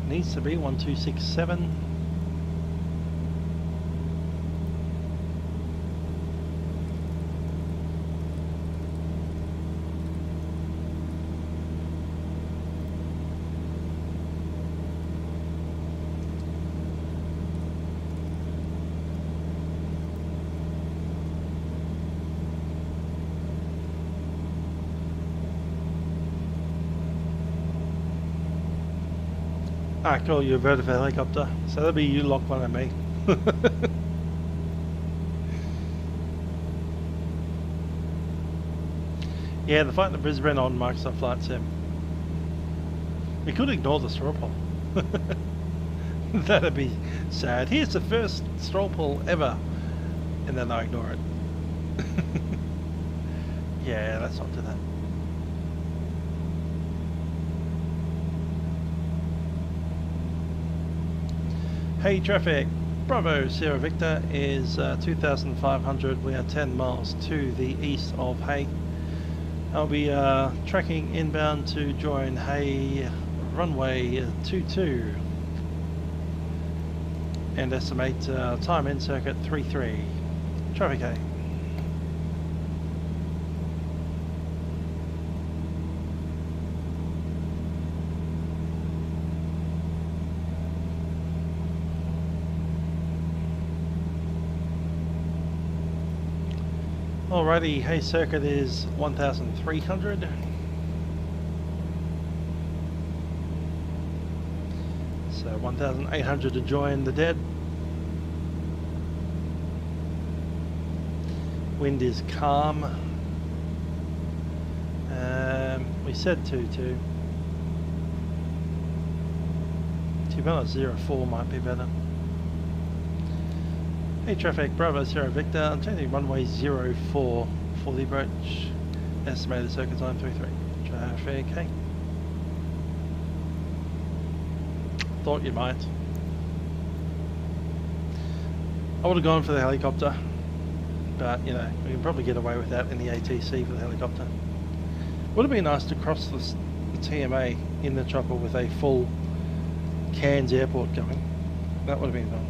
Speaker 1: Needs to be 1267. Ah, cool, you voted for helicopter. So that'll be you, Lachlan, and me. Yeah, the flight to Brisbane on Microsoft Flight Sim. We could ignore the straw poll. That'd be sad. Here's the first straw poll ever. And then I ignore it. Yeah, let's not do that. Hey traffic, Bravo Sierra Victor is 2,500. We are 10 miles to the east of Hay. I'll be tracking inbound to join Hay runway 22 and estimate time in circuit 33. Traffic Hay. Alrighty, Hay circuit is 1,300. So 1,800 to join the dead. Wind is calm. We said 2-2. To be honest, 04 might be better. Hey traffic, Bravo Sierra Victor, I'm changing runway 04 for the approach. Estimated circuit time 33. Traffic, hey. Thought you might. I would have gone for the helicopter, but you know, we can probably get away with that in the ATC for the helicopter. Would have been nice to cross the TMA in the chopper with a full Cairns airport going. That would have been fun.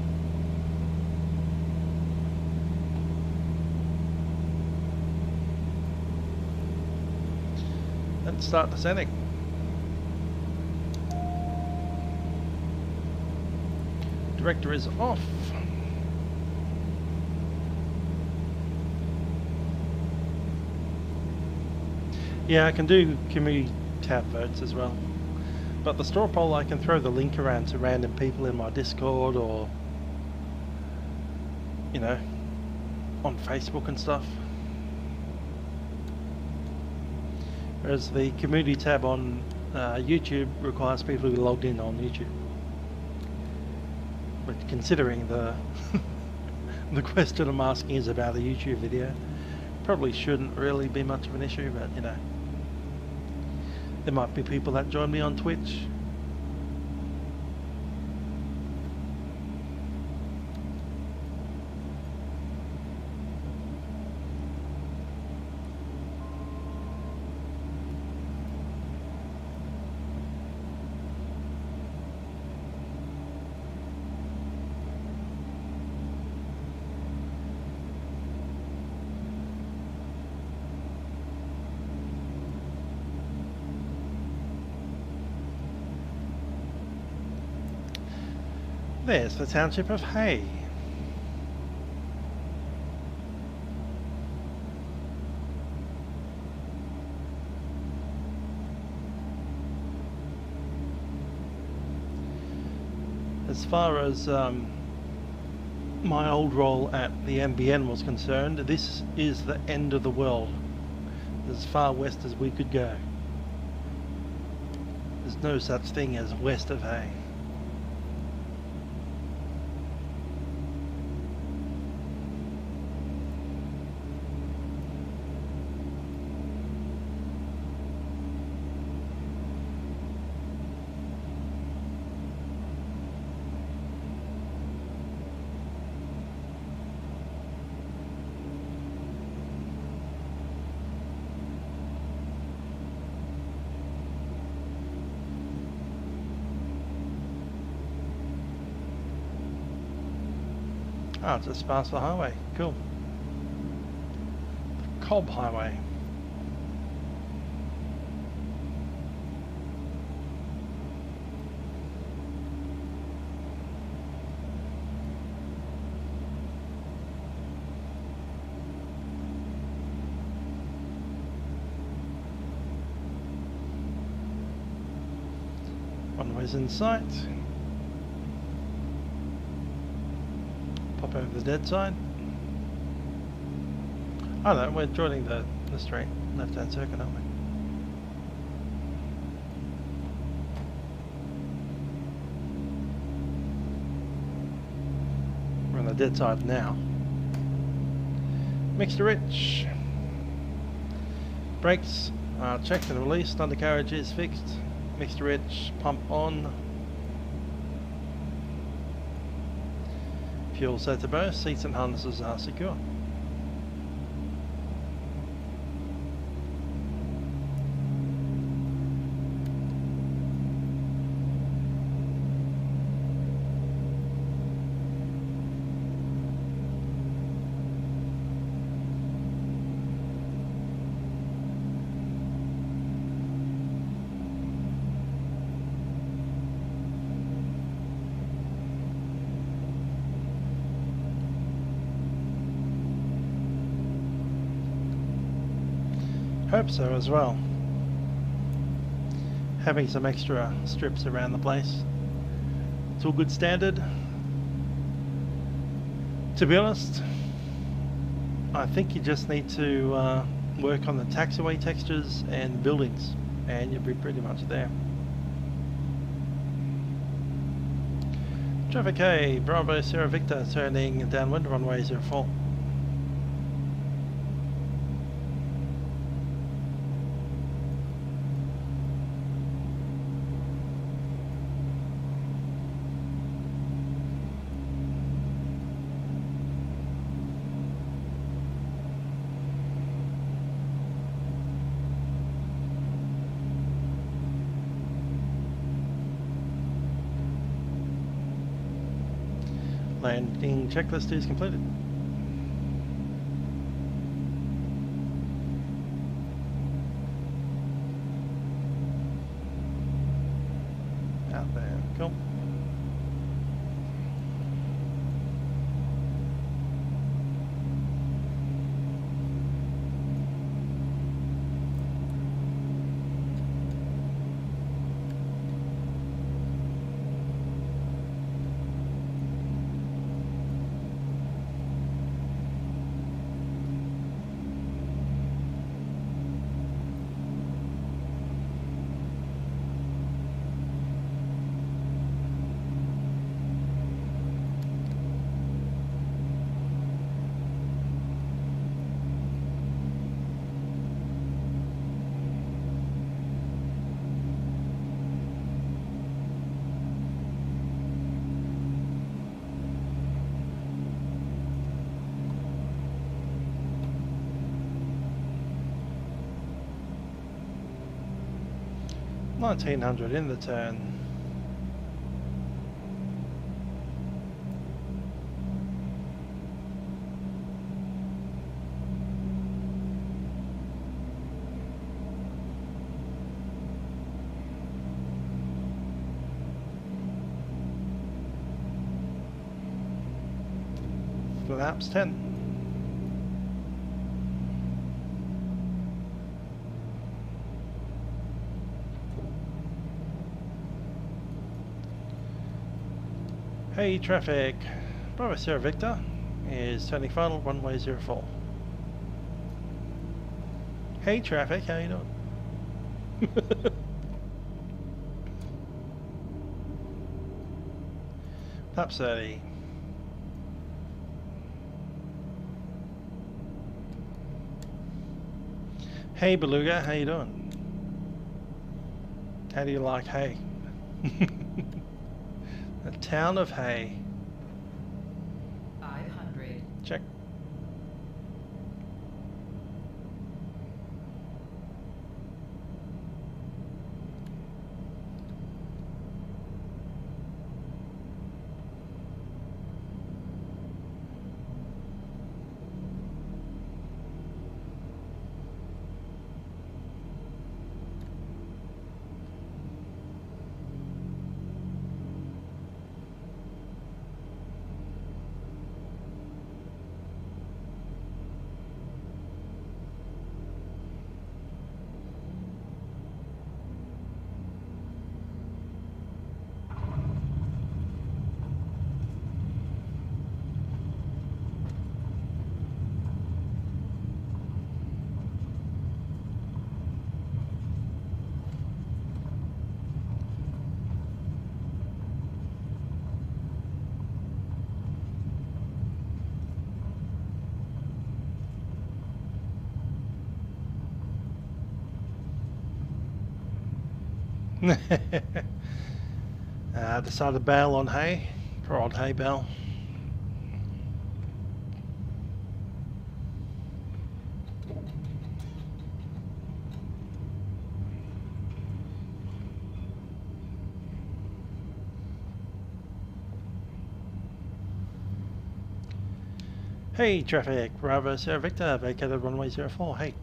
Speaker 1: Let's start descending. Director is off. Yeah, I can do community tab votes as well. But the straw poll, I can throw the link around to random people in my Discord or, you know, on Facebook and stuff. Whereas the community tab on YouTube requires people to be logged in on YouTube. But considering the the question I'm asking is about a YouTube video, probably shouldn't really be much of an issue, but you know, there might be people that join me on Twitch. There's the township of Hay. As far as my old role at the NBN was concerned, this is the end of the world. As far west as we could go. There's no such thing as west of Hay. Oh, just past the highway. Cool. The Cobb Highway. Runway's in sight. Pop over the dead side. Oh no, we're joining the straight left-hand circuit, aren't we? We're on the dead side now. Mixed to rich. Brakes are checked and released. Undercarriage is fixed. Mixed to rich. Pump on. fuel set to burst, seats and harnesses are secure. Hope so as well. Having some extra strips around the place. It's all good standard. To be honest, I think you just need to work on the taxiway textures and buildings and you'll be pretty much there. Traffic A, Bravo Sierra Victor turning downwind runway 04. Landing checklist is completed. Out there, cool. $1900 in the turn. Flaps 10. Hey traffic, Bravo Sierra Victor is turning final runway 04. Hey traffic, how you doing? Top 30. Hey Beluga, how you doing? How do you like hay? The town of Hay.
Speaker 3: 500.
Speaker 1: Check. Decided to bail on hay. Poor old hay bale. Hey, traffic, Bravo Sierra Victor, vacated runway 04, hey.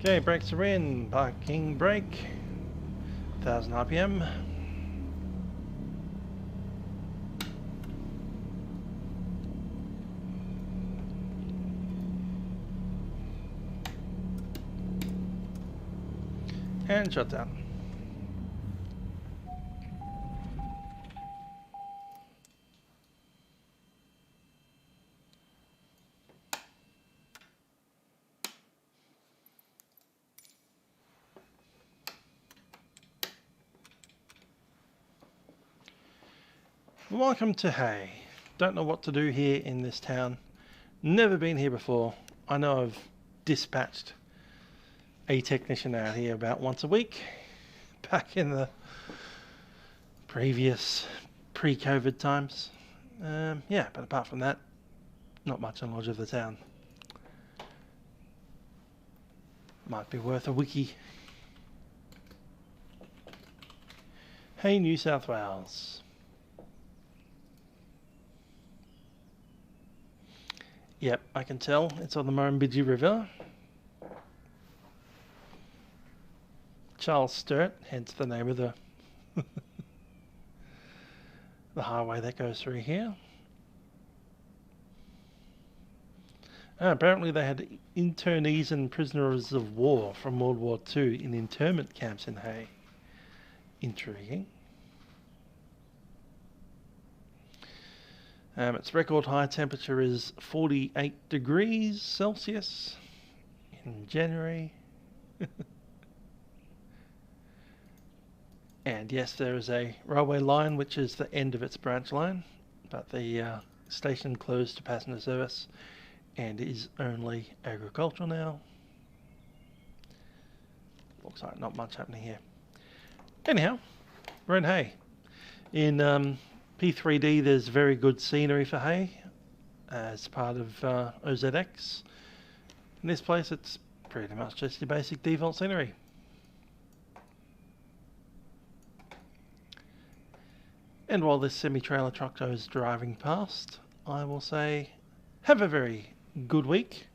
Speaker 1: Okay, brakes are in, parking brake, 1000 RPM. And shut down. Welcome to Hay. Don't know what to do here in this town. Never been here before. I know I've dispatched a technician out here about once a week back in the previous pre-COVID times. Yeah, but apart from that, not much knowledge of the town. Might be worth a wiki. Hey, New South Wales. Yep, I can tell. It's on the Murrumbidgee River. Charles Sturt, hence the name of the the highway that goes through here. Apparently they had internees and prisoners of war from World War II in internment camps in Hay. Intriguing. Its record high temperature is 48 degrees Celsius in January. And yes, there is a railway line which is the end of its branch line, but the station closed to passenger service and is only agricultural now. Looks like not much happening here. Anyhow, we're in Hay. In P3D there's very good scenery for Hay as part of OZX. In this place it's pretty much just your basic default scenery. And while this semi-trailer truck goes driving past, I will say have a very good week,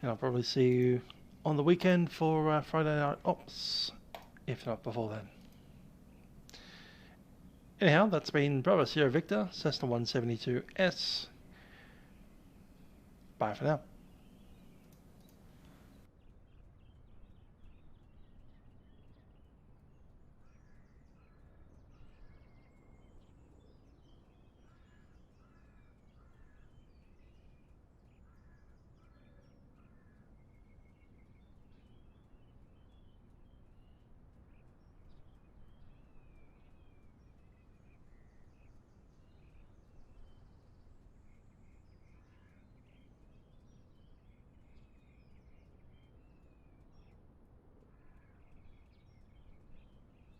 Speaker 1: and I'll probably see you on the weekend for Friday Night Ops, if not before then. Anyhow, that's been Bravo Sierra Victor, Cessna 172S. Bye for now.